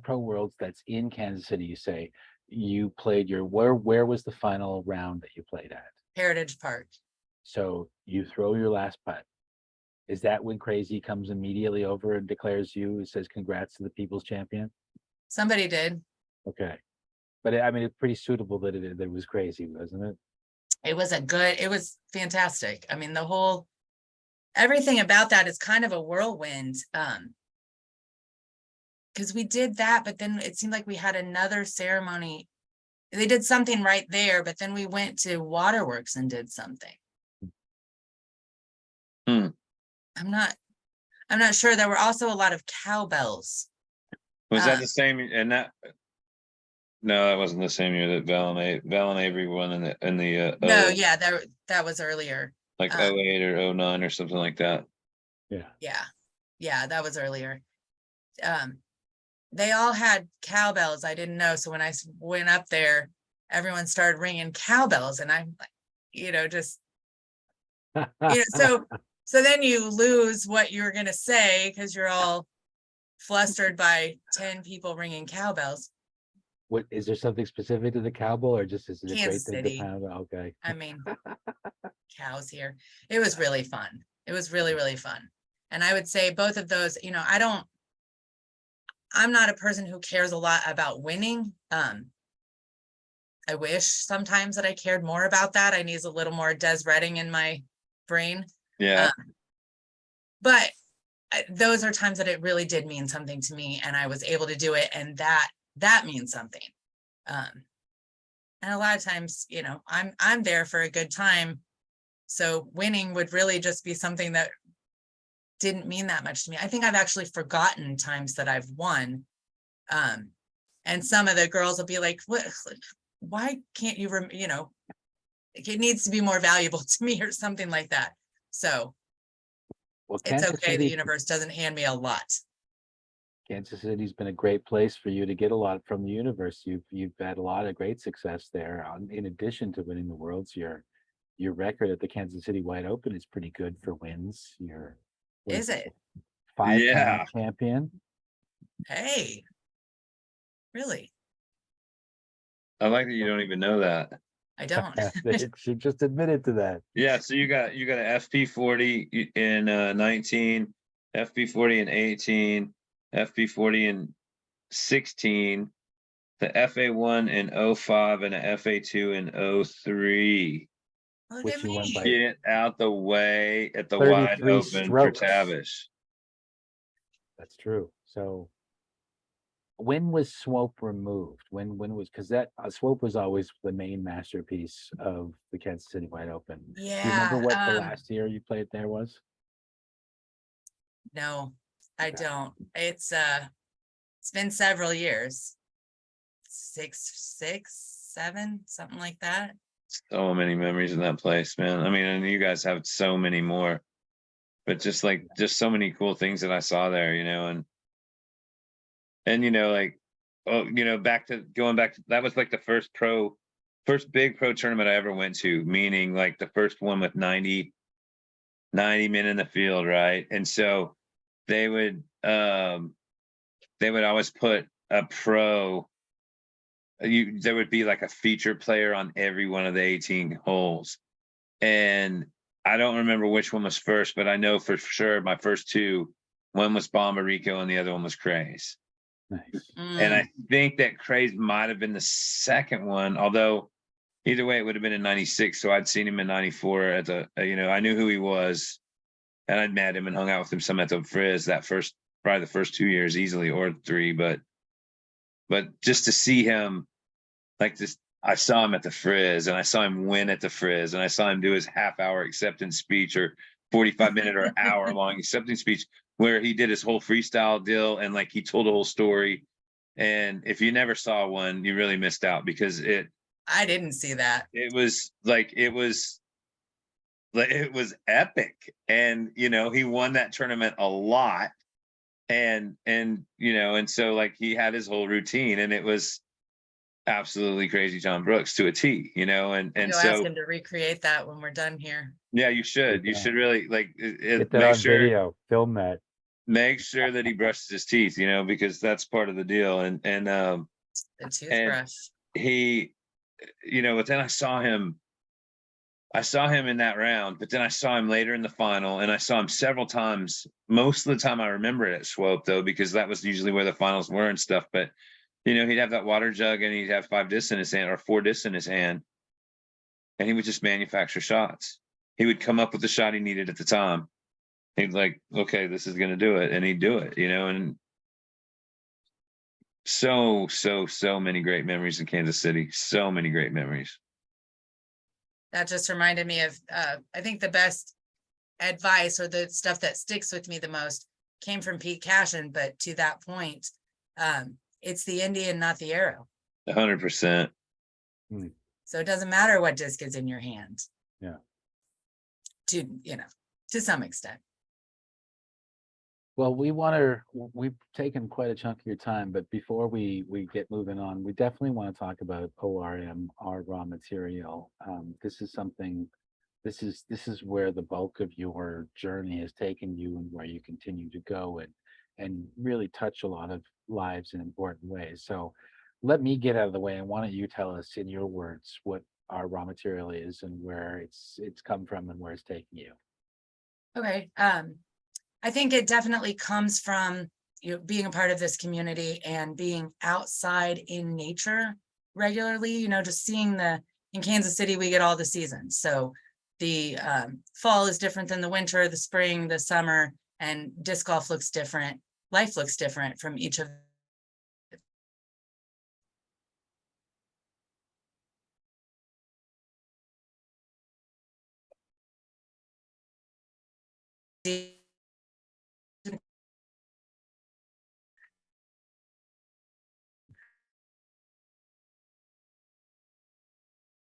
Pro Worlds that's in Kansas City, you say you played where was the final round that you played at? Heritage Park. So you throw your last putt. Is that when Crazy comes immediately over and declares you, says congrats to the people's champion? Somebody did. Okay. But I mean, it's pretty suitable that it was Crazy, wasn't it? It was fantastic. I mean, everything about that is kind of a whirlwind. Because we did that, but then it seemed like we had another ceremony. They did something right there, but then we went to Waterworks and did something. Hmm. I'm not sure. There were also a lot of cowbells. Was that the same? And that no, that wasn't the same year that Val and Avery won in the No, yeah, that was earlier. like 08 or 09 or something like that. Yeah, that was earlier. They all had cowbells. I didn't know. So when I went up there, everyone started ringing cowbells, and I'm like, just so then you lose what you were gonna say because you're all flustered by 10 people ringing cowbells. What is there something specific to the cowbell, or just is it a great Kansas thing City. to pound? Okay. I mean, cows here. It was really fun. It was really, really fun. And I would say both of those, I'm not a person who cares a lot about winning. I wish sometimes that I cared more about that. I need a little more Des Redding in my brain. Yeah. But those are times that it really did mean something to me, and I was able to do it, and that means something. And a lot of times, I'm there for a good time. So winning would really just be something that didn't mean that much to me. I think I've actually forgotten times that I've won. And some of the girls will be like, "What? Why can't you? It needs to be more valuable to me," or something like that. So Well, it's Kansas okay. City, The universe doesn't hand me a lot. Kansas City's been a great place for you to get a lot from the universe. You've had a lot of great success there. In addition to winning the Worlds, your record at the Kansas City Wide Open is pretty good for wins. Is it? 5-time champion. Hey, really? I like that you don't even know that. I don't. She just admitted to that. Yeah, so you got an FP40 in 19, FP40 in 18, FP40 in 16, the FA1 in 05, and a FA2 in 03. Look Which at you won me. by Get out the way at the 33 wide open strokes. for Tavish. That's true. So when was Swope removed? When was, because that Swope was always the main masterpiece of the Kansas City Wide Open. Do you remember what the last year you played there was? No, I Okay. don't. It's been several years. 6, 7, something like that. So many memories in that place, man. I mean, and you guys have so many more, but just so many cool things that I saw there, and going back to that was like the first big pro tournament I ever went to, meaning like the first one with 90 men in the field, right? And so they would always put a pro. There would be like a feature player on every one of the 18 holes, and I don't remember which one was first, but I know for sure my first two, one was Bomberico and the other one was Craze. Nice. And I think that Craze might have been the second one, although either way it would have been in 96. So I'd seen him in 94 at I knew who he was, and I'd met him and hung out with him some at the Frizz probably the first 2 years easily, or 3, but just to see him like this, I saw him at the Frizz, and I saw him win at the Frizz, and I saw him do his half-hour acceptance speech or 45-minute or hour-long acceptance speech where he did his whole freestyle deal, and like he told a whole story. And if you never saw one, you really missed out, because I didn't see that. it was like it was epic. And he won that tournament a lot. And so like he had his whole routine, and it was absolutely crazy John Brooks to a T, and Go so ask him to recreate that when we're done here. yeah, you should really like Get that make on sure video, film that. make sure that he brushes his teeth, because that's part of the deal. The And toothbrush. he, but then I saw him in that round, but then I saw him later in the final, and I saw him several times. Most of the time I remember it at Swope, though, because that was usually where the finals were and stuff. But he'd have that water jug, and he'd have 5 discs in his hand, or 4 discs in his hand, and he would just manufacture shots. He would come up with the shot he needed at the time. He'd like, okay, this is gonna do it, and he'd do it, and so many great memories in Kansas City. So many great memories. That just reminded me of, I think the best advice, or the stuff that sticks with me the most, came from Pete Cashin. But to that point, it's the Indian, not the arrow. 100%. So it doesn't matter what disc is in your hand. Yeah. To some extent. Well, we've taken quite a chunk of your time, but before we get moving on, we definitely want to talk about ORM, our raw material. This is where the bulk of your journey has taken you, and where you continue to go and really touch a lot of lives in important ways. So let me get out of the way, and why don't you tell us in your words what our raw material is, and where it's come from, and where it's taking you. Okay. I think it definitely comes from being a part of this community and being outside in nature regularly, just seeing in Kansas City, we get all the seasons. So the fall is different than the winter, the spring, the summer, and disc golf looks different. Life looks different from each of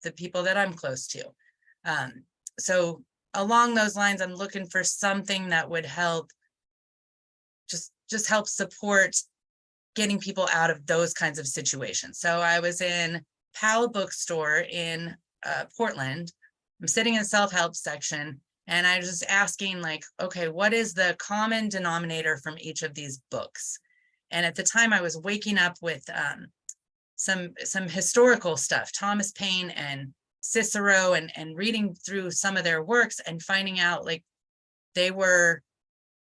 the people that I'm close to. So along those lines, I'm looking for something that would help just help support getting people out of those kinds of situations. So I was in Powell bookstore in Portland. I'm sitting in the self-help section, and I was just asking, like, okay, what is the common denominator from each of these books? And at the time I was waking up with some historical stuff, Thomas Paine and Cicero, and reading through some of their works and finding out like they were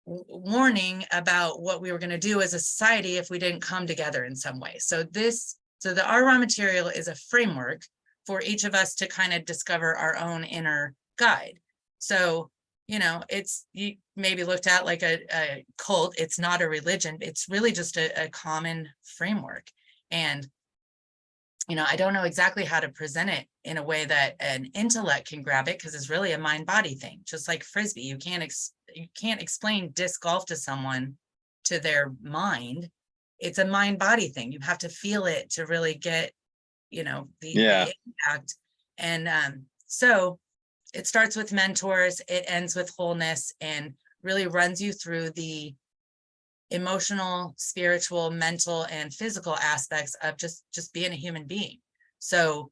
warning about what we were going to do as a society if we didn't come together in some way. So the our raw material is a framework for each of us to kind of discover our own inner guide. So, it's, you maybe looked at like a cult. It's not a religion. It's really just a common framework. And I don't know exactly how to present it in a way that an intellect can grab it, because it's really a mind-body thing, just like Frisbee. You can't explain disc golf to someone, to their mind. It's a mind-body thing. You have to feel it to really get, the impact. And so it starts with mentors, it ends with wholeness, and really runs you through the emotional, spiritual, mental, and physical aspects of just being a human being. So,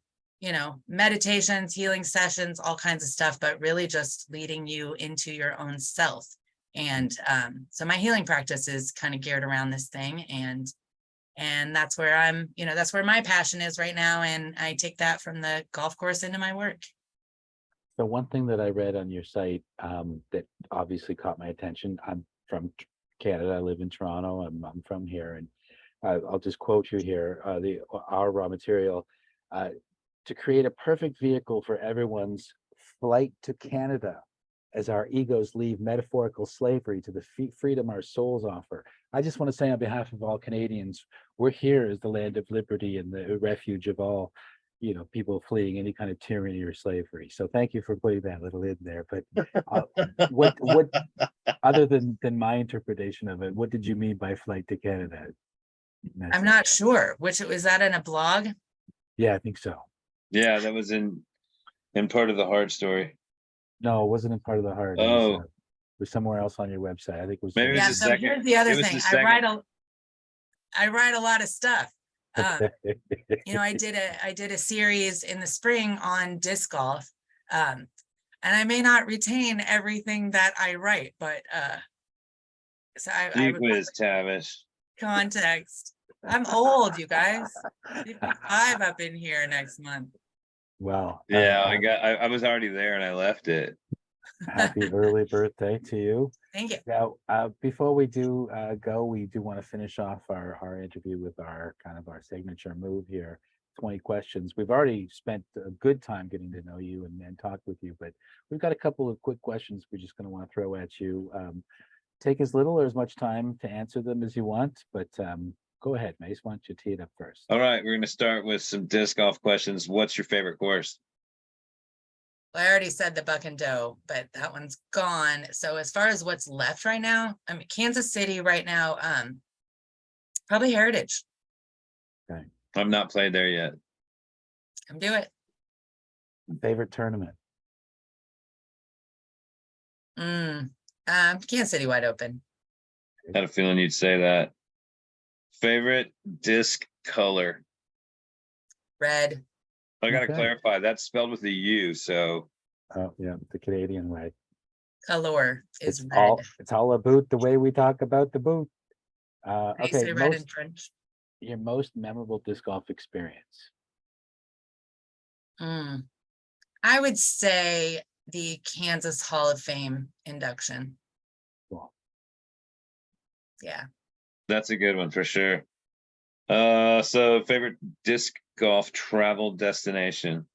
meditations, healing sessions, all kinds of stuff, but really just leading you into your own self. And so my healing practice is kind of geared around this thing. And that's where that's where my passion is right now. And I take that from the golf course into my work. So one thing that I read on your site that obviously caught my attention, I'm from Canada. I live in Toronto. I'm from here, and I'll just quote you here: our raw material to create a perfect vehicle for everyone's flight to Canada, as our egos leave metaphorical slavery to the freedom our souls offer. I just want to say, on behalf of all Canadians, we're here as the land of liberty and the refuge of all. people fleeing any kind of tyranny or slavery. So thank you for putting that little in there. But what other than my interpretation of it, what did you mean by flight to Canada? I'm not sure. Which was that in a blog? Yeah, I think so. Yeah, that was in part of the hard story. No, it wasn't in part of the heart. Oh. It was somewhere else on your website. I think it was. Maybe it was Yeah. the So second- here's the other it was thing. the second- I write a lot of stuff. I did a series in the spring on disc golf. And I may not retain everything that I write, but so I Gee would whiz, Tavish. context. I'm old, you guys. 55 up in here next month. Well, Yeah, I was already there and I left it. happy early birthday to you. Thank you. Now, before we do go, we do want to finish off our interview with our signature move here. 20 questions. We've already spent a good time getting to know you and talk with you, but we've got a couple of quick questions we're just going to want to throw at you. Take as little or as much time to answer them as you want, but go ahead, Mace. Why don't you tee it up first? All right, we're going to start with some disc golf questions. What's your favorite course? Well, I already said the Buck and Doe, but that one's gone. So as far as what's left right now, I mean, Kansas City right now, probably Heritage. I've not played there yet. Come do it. Favorite tournament? Kansas City wide open. Had a feeling you'd say that. Favorite disc color? Red. I got to Okay. clarify, that's spelled with a U, so Oh yeah, the Canadian way. Color is It's red. it's all about the way we talk about the boot. How do you Okay, say red in French? your most memorable disc golf experience. I would say the Kansas Hall of Fame induction. Cool. Yeah. that's a good one for sure. So favorite disc golf travel destination?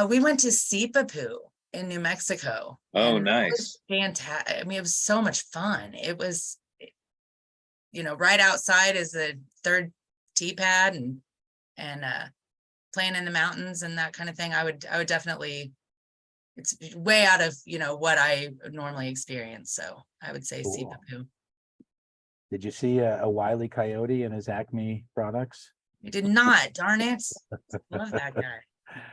We went to Sipapoo in New Mexico. Oh, and it was nice. fantastic. I mean, it was so much fun. It was, right outside is the third tee pad and playing in the mountains and that kind of thing. I would definitely, it's way out of, what I normally experience. So I would say Cool. Sipapoo. Did you see a Wile E. Coyote and his Acme products? I did not, darn it. Love that guy.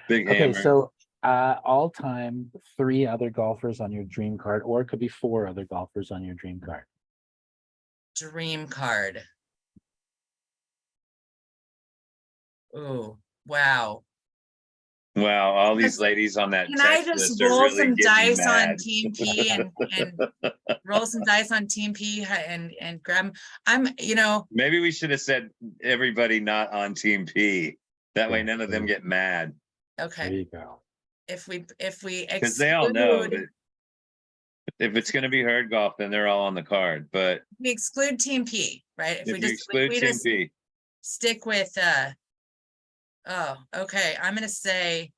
Big Okay, hammer. so all time 3 other golfers on your dream card, or it could be 4 other golfers on your dream card. Dream card. Oh, wow. Wow, all these ladies on that Can I text just list are roll really some getting dice on mad. Team P and roll some dice on Team P and grab 'em? Maybe we should have said everybody not on Team P. That way Yeah, none of them get mad. There okay. you go. If we Because they all know exclude, that if it's going to be herd golf, then they're all on the card. But we exclude Team P, right? if you exclude we Team just P, stick with oh, okay. I'm gonna say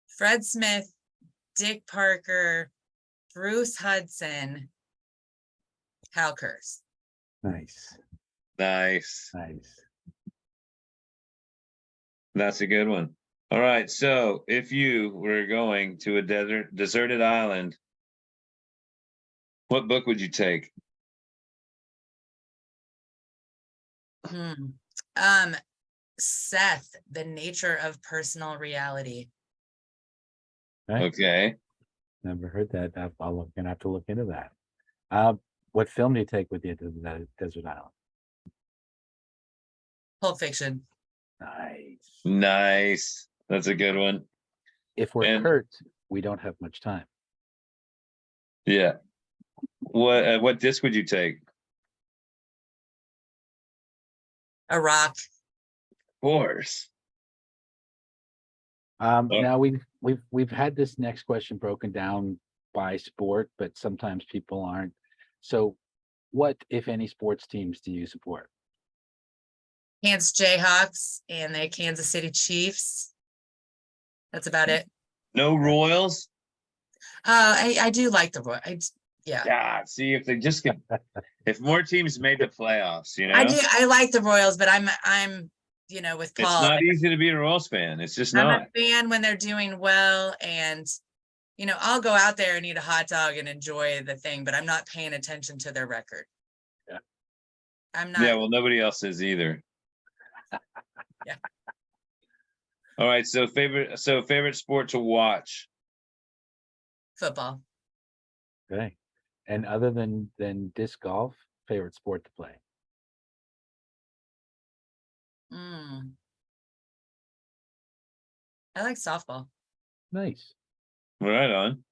Fred Smith, Dick Parker, Bruce Hudson, Hal Kurz. Nice. nice. That's a good one. All right. So if you were going to a deserted island, what book would you take? Seth, The Nature of Personal Reality. Okay. Never heard that. Gonna have to look into that. What film do you take with you to the desert island? Pulp Fiction. Nice. That's a good one. If we're And- Kurt, we don't have much time. Yeah. What disc would you take? A rock. Of course. Now we've had this next question broken down by sport, but sometimes people aren't. So what, if any, sports teams do you support? Kansas Jayhawks and the Kansas City Chiefs. That's about it. No Royals? I do like the Roy. Yeah. Yeah. See, if they just could If more teams made the playoffs, you I know, do. I like the Royals, but I'm with it's Paul. not easy to be a Royals fan. It's just I'm not. a fan when they're doing well, and I'll go out there and eat a hot dog and enjoy the thing, but I'm not paying attention to their record. Yeah. I'm not. Yeah, well, nobody else is either. Yeah. All right. So favorite sport to watch. Football. Okay. And other than disc golf, favorite sport to play? I like softball. Nice. Right on.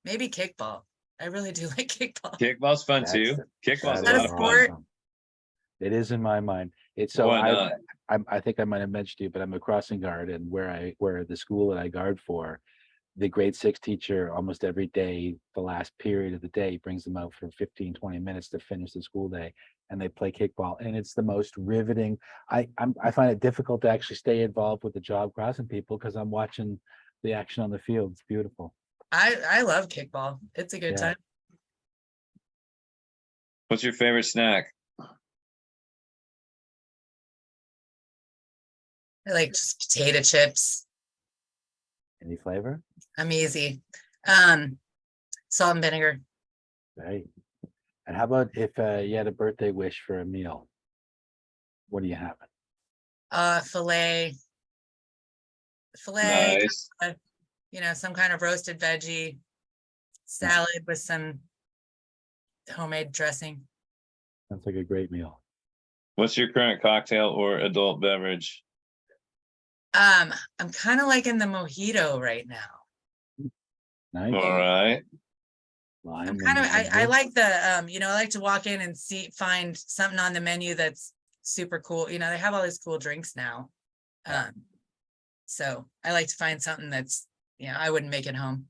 Maybe kickball. I really do like kickball. Kickball's fun That's too. Kickball's Is a that a lot of fun. sport? awesome. It is in my mind. It's so Why not? I think I might have mentioned to you, but I'm a crossing guard, and where the school that I guard for, the grade 6 teacher almost every day, the last period of the day, brings them out for 15, 20 minutes to finish the school day, and they play kickball, and it's the most riveting. I find it difficult to actually stay involved with the job crossing people because I'm watching the action on the field. It's beautiful. I love kickball. It's a good Yeah. time. What's your favorite snack? I like just potato chips. Any flavor? I'm easy. Salt and vinegar. Right. And how about if you had a birthday wish for a meal? What are you having? Filet, Nice. some kind of roasted veggie, salad with some homemade dressing. Sounds like a great meal. What's your current cocktail or adult beverage? I'm kind of liking the mojito right now. Nice. All right. I'm kind of I like the I like to walk in and find something on the menu that's super cool. They have all these cool drinks now. So I like to find something that's I wouldn't make it home.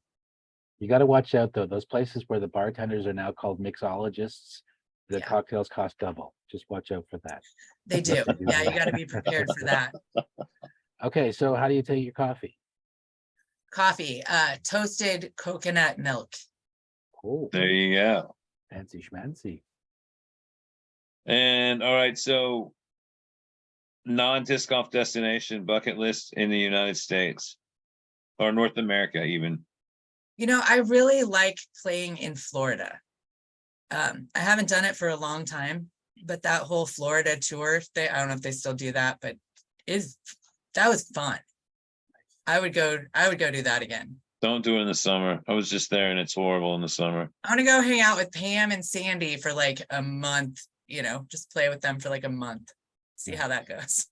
You got to watch out though. Those places where the bartenders are now called mixologists, the Yeah. cocktails cost double. Just watch out for that. They do. Yeah, you got to be prepared for that. Okay, so how do you take your coffee? Coffee, toasted coconut milk. Oh, There you go. fancy schmancy. And all right, so non-disc golf destination bucket list in the United States or North America even. I really like playing in Florida. I haven't done it for a long time, but that whole Florida tour, I don't know if they still do that, but that was fun. I would go do that again. Don't do it in the summer. I was just there and it's horrible in the summer. I want to go hang out with Pam and Sandy for like a month, just play with them for like a month, see how that goes.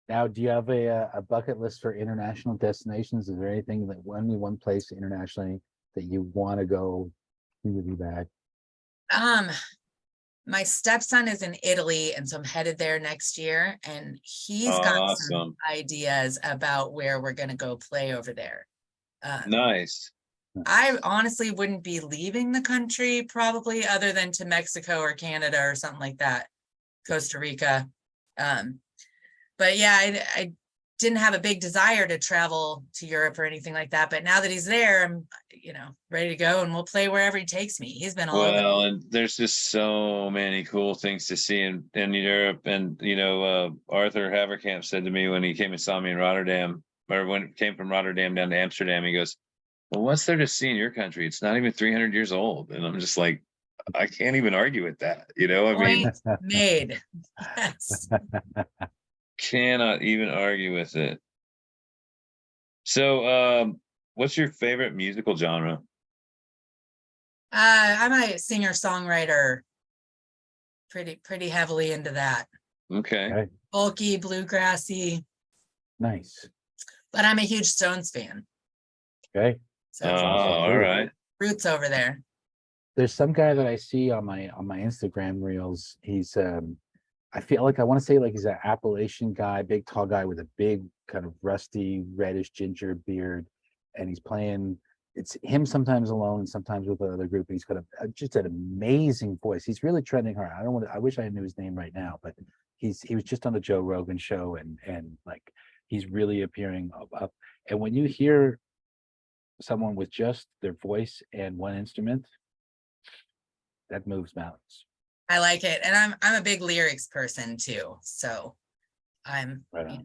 Now, do you have a bucket list for international destinations? Is there anything that only one place internationally that you want to go really bad? My stepson is in Italy, and so I'm headed there next year, and he's got some Awesome. ideas about where we're going to go play over there. Nice. I honestly wouldn't be leaving the country probably other than to Mexico or Canada or something like that, Costa Rica. But yeah, I didn't have a big desire to travel to Europe or anything like that. But now that he's there, I'm, ready to go, and we'll play wherever he takes me. He's been all over. Well, and there's just so many cool things to see in Europe. And, Arthur Haverkamp said to me when he came and saw me in Rotterdam, or when it came from Rotterdam down to Amsterdam, he goes, well, what's there to see in your country? It's not even 300 years old. And I'm just like, I can't even argue with that. Point made. Yes. Cannot even argue with it. So, what's your favorite musical genre? I'm a singer-songwriter, pretty heavily into that. Okay. Okay. Folky, bluegrassy, Nice. but I'm a huge Stones fan. Okay. So All right. roots over there. There's some guy that I see on my Instagram reels. He's I feel like I want to say like he's an Appalachian guy, big tall guy with a big kind of rusty reddish ginger beard, and he's playing. It's him sometimes alone and sometimes with another group. He's got just an amazing voice. He's really trending hard. I wish I knew his name right now, but he was just on the Joe Rogan show, and like he's really appearing up. And when you hear someone with just their voice and one instrument, that moves mountains. I like it. And I'm a big lyrics person too. So I'm, Right you on.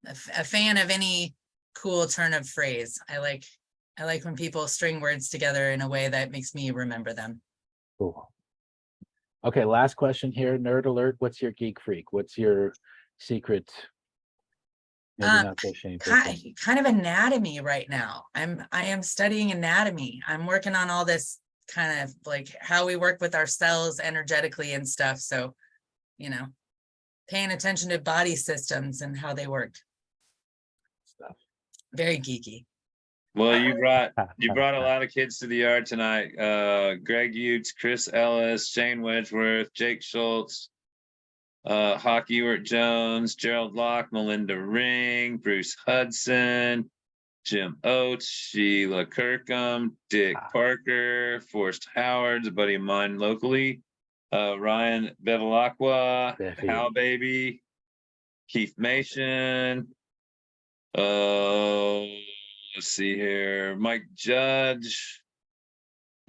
know, a fan of any cool turn of phrase. I like when people string words together in a way that makes me remember them. Cool. Okay, last question here. Nerd alert. What's your geek freak? What's your secret? Maybe not so shameful thing. Kind of anatomy right now. I am studying anatomy. I'm working on all this kind of like how we work with our cells energetically and stuff. So, you know, paying attention to body systems and how they work. Stuff. Very geeky. Well, you brought a lot of kids to the yard tonight. Greg Utes, Chris Ellis, Shane Wedgeworth, Jake Schultz, Hawk Ewart Jones, Gerald Locke, Melinda Ring, Bruce Hudson, Jim Oates, Sheila Kirkham, Dick Parker, Forrest Howard's a buddy of mine locally, Ryan Bevilacqua, Biffy. Hal Baby, Keith Mason, let's see here, Mike Judge,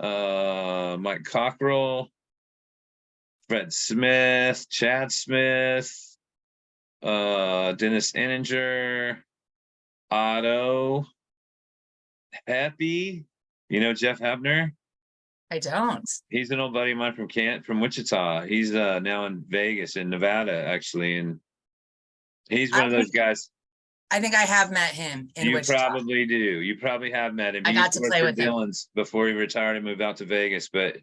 Mike Cockrell, Fred Smith, Chad Smith, Dennis Enninger, Otto, Happy. You know Jeff Hebner? I don't. He's an old buddy of mine from Wichita. He's now in Vegas, in Nevada, actually, and he's one of those guys. I think I have met him in You Wichita. probably do. You probably have met him. I He got used to work play for with him. Dylan's before he retired and moved out to Vegas, but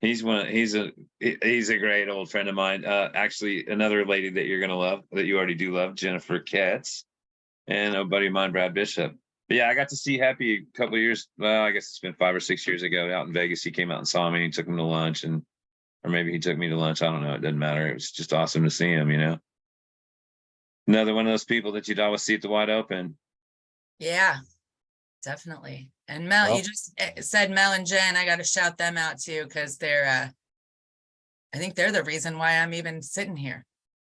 he's a great old friend of mine. Actually, another lady that you're gonna love, that you already do love, Jennifer Katz, and a buddy of mine, Brad Bishop. But yeah, I got to see Happy a couple of years. Well, I guess it's been 5 or 6 years ago out in Vegas. He came out and saw me. He took him to lunch, or maybe he took me to lunch. I don't know. It doesn't matter. It was just awesome to see him. Another one of those people that you'd always see at the wide open. Yeah, definitely. And Mel, Well, you just said Mel and Jen. I got to shout them out too, because they're I think they're the reason why I'm even sitting here.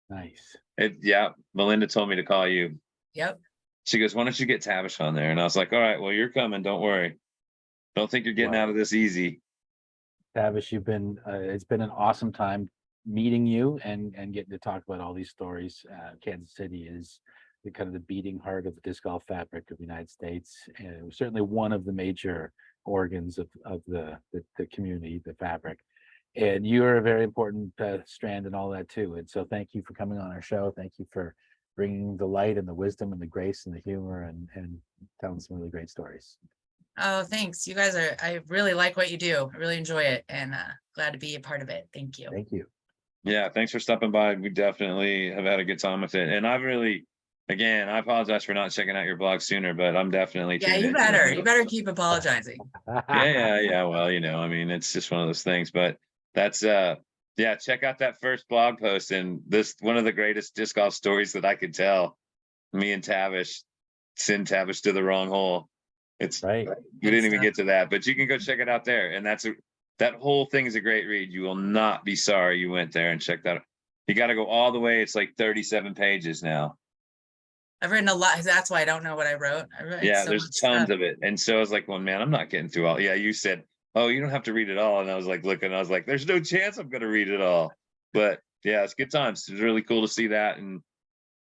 Nice. Yeah, Melinda told me to call you. Yep. She goes, "Why don't you get Tavish on there?" And I was like, "All right, well, you're coming. Don't worry. Don't think you're getting out of this easy." Tavish, it's been an awesome time meeting you and getting to talk about all these stories. Kansas City is the kind of the beating heart of the disc golf fabric of the United States, and it was certainly one of the major organs of the community, the fabric. And you're a very important strand in all that too. And so thank you for coming on our show. Thank you for bringing the light and the wisdom and the grace and the humor and telling some really great stories. Oh, thanks. You guys I really like what you do. I really enjoy it, and glad to be a part of it. Thank you. Thank you. Yeah, thanks for stopping by. We definitely have had a good time with it. And again, I apologize for not checking out your blog sooner, but I'm definitely Yeah, tuned you in. better keep apologizing. Yeah. Well, it's just one of those things. But that's yeah, check out that first blog post, and this one of the greatest disc golf stories that I could tell. Me and Tavish send Tavish to the wrong hole. It's Right. We didn't even get to that, but you can go check it out there. And that whole thing is a great read. You will not be sorry you went there and checked that out. You got to go all the way. It's like 37 pages now. I've written a lot. That's why I don't know what I wrote. Yeah, so there's tons of it. And so I was like, well, man, I'm not getting through all. Yeah, you said, oh, you don't have to read it all. And I was like, looking, I was like, there's no chance I'm going to read it all. But yeah, it's good times. It's really cool to see that. And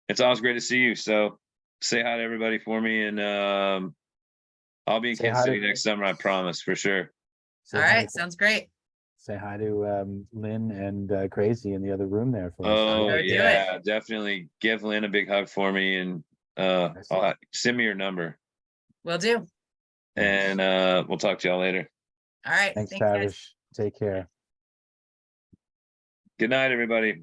it's always great to see you. So say hi to everybody for me. And I'll be in Kansas City next summer. I promise, for sure. All right. Sounds great. Say hi to Lynn and Crazy in the other room there for us. Oh yeah, definitely give Lynn a big hug for me, and send me your number. Will do. And we'll talk to y'all later. All right. Thanks, Tavish. Take care. Good night, everybody.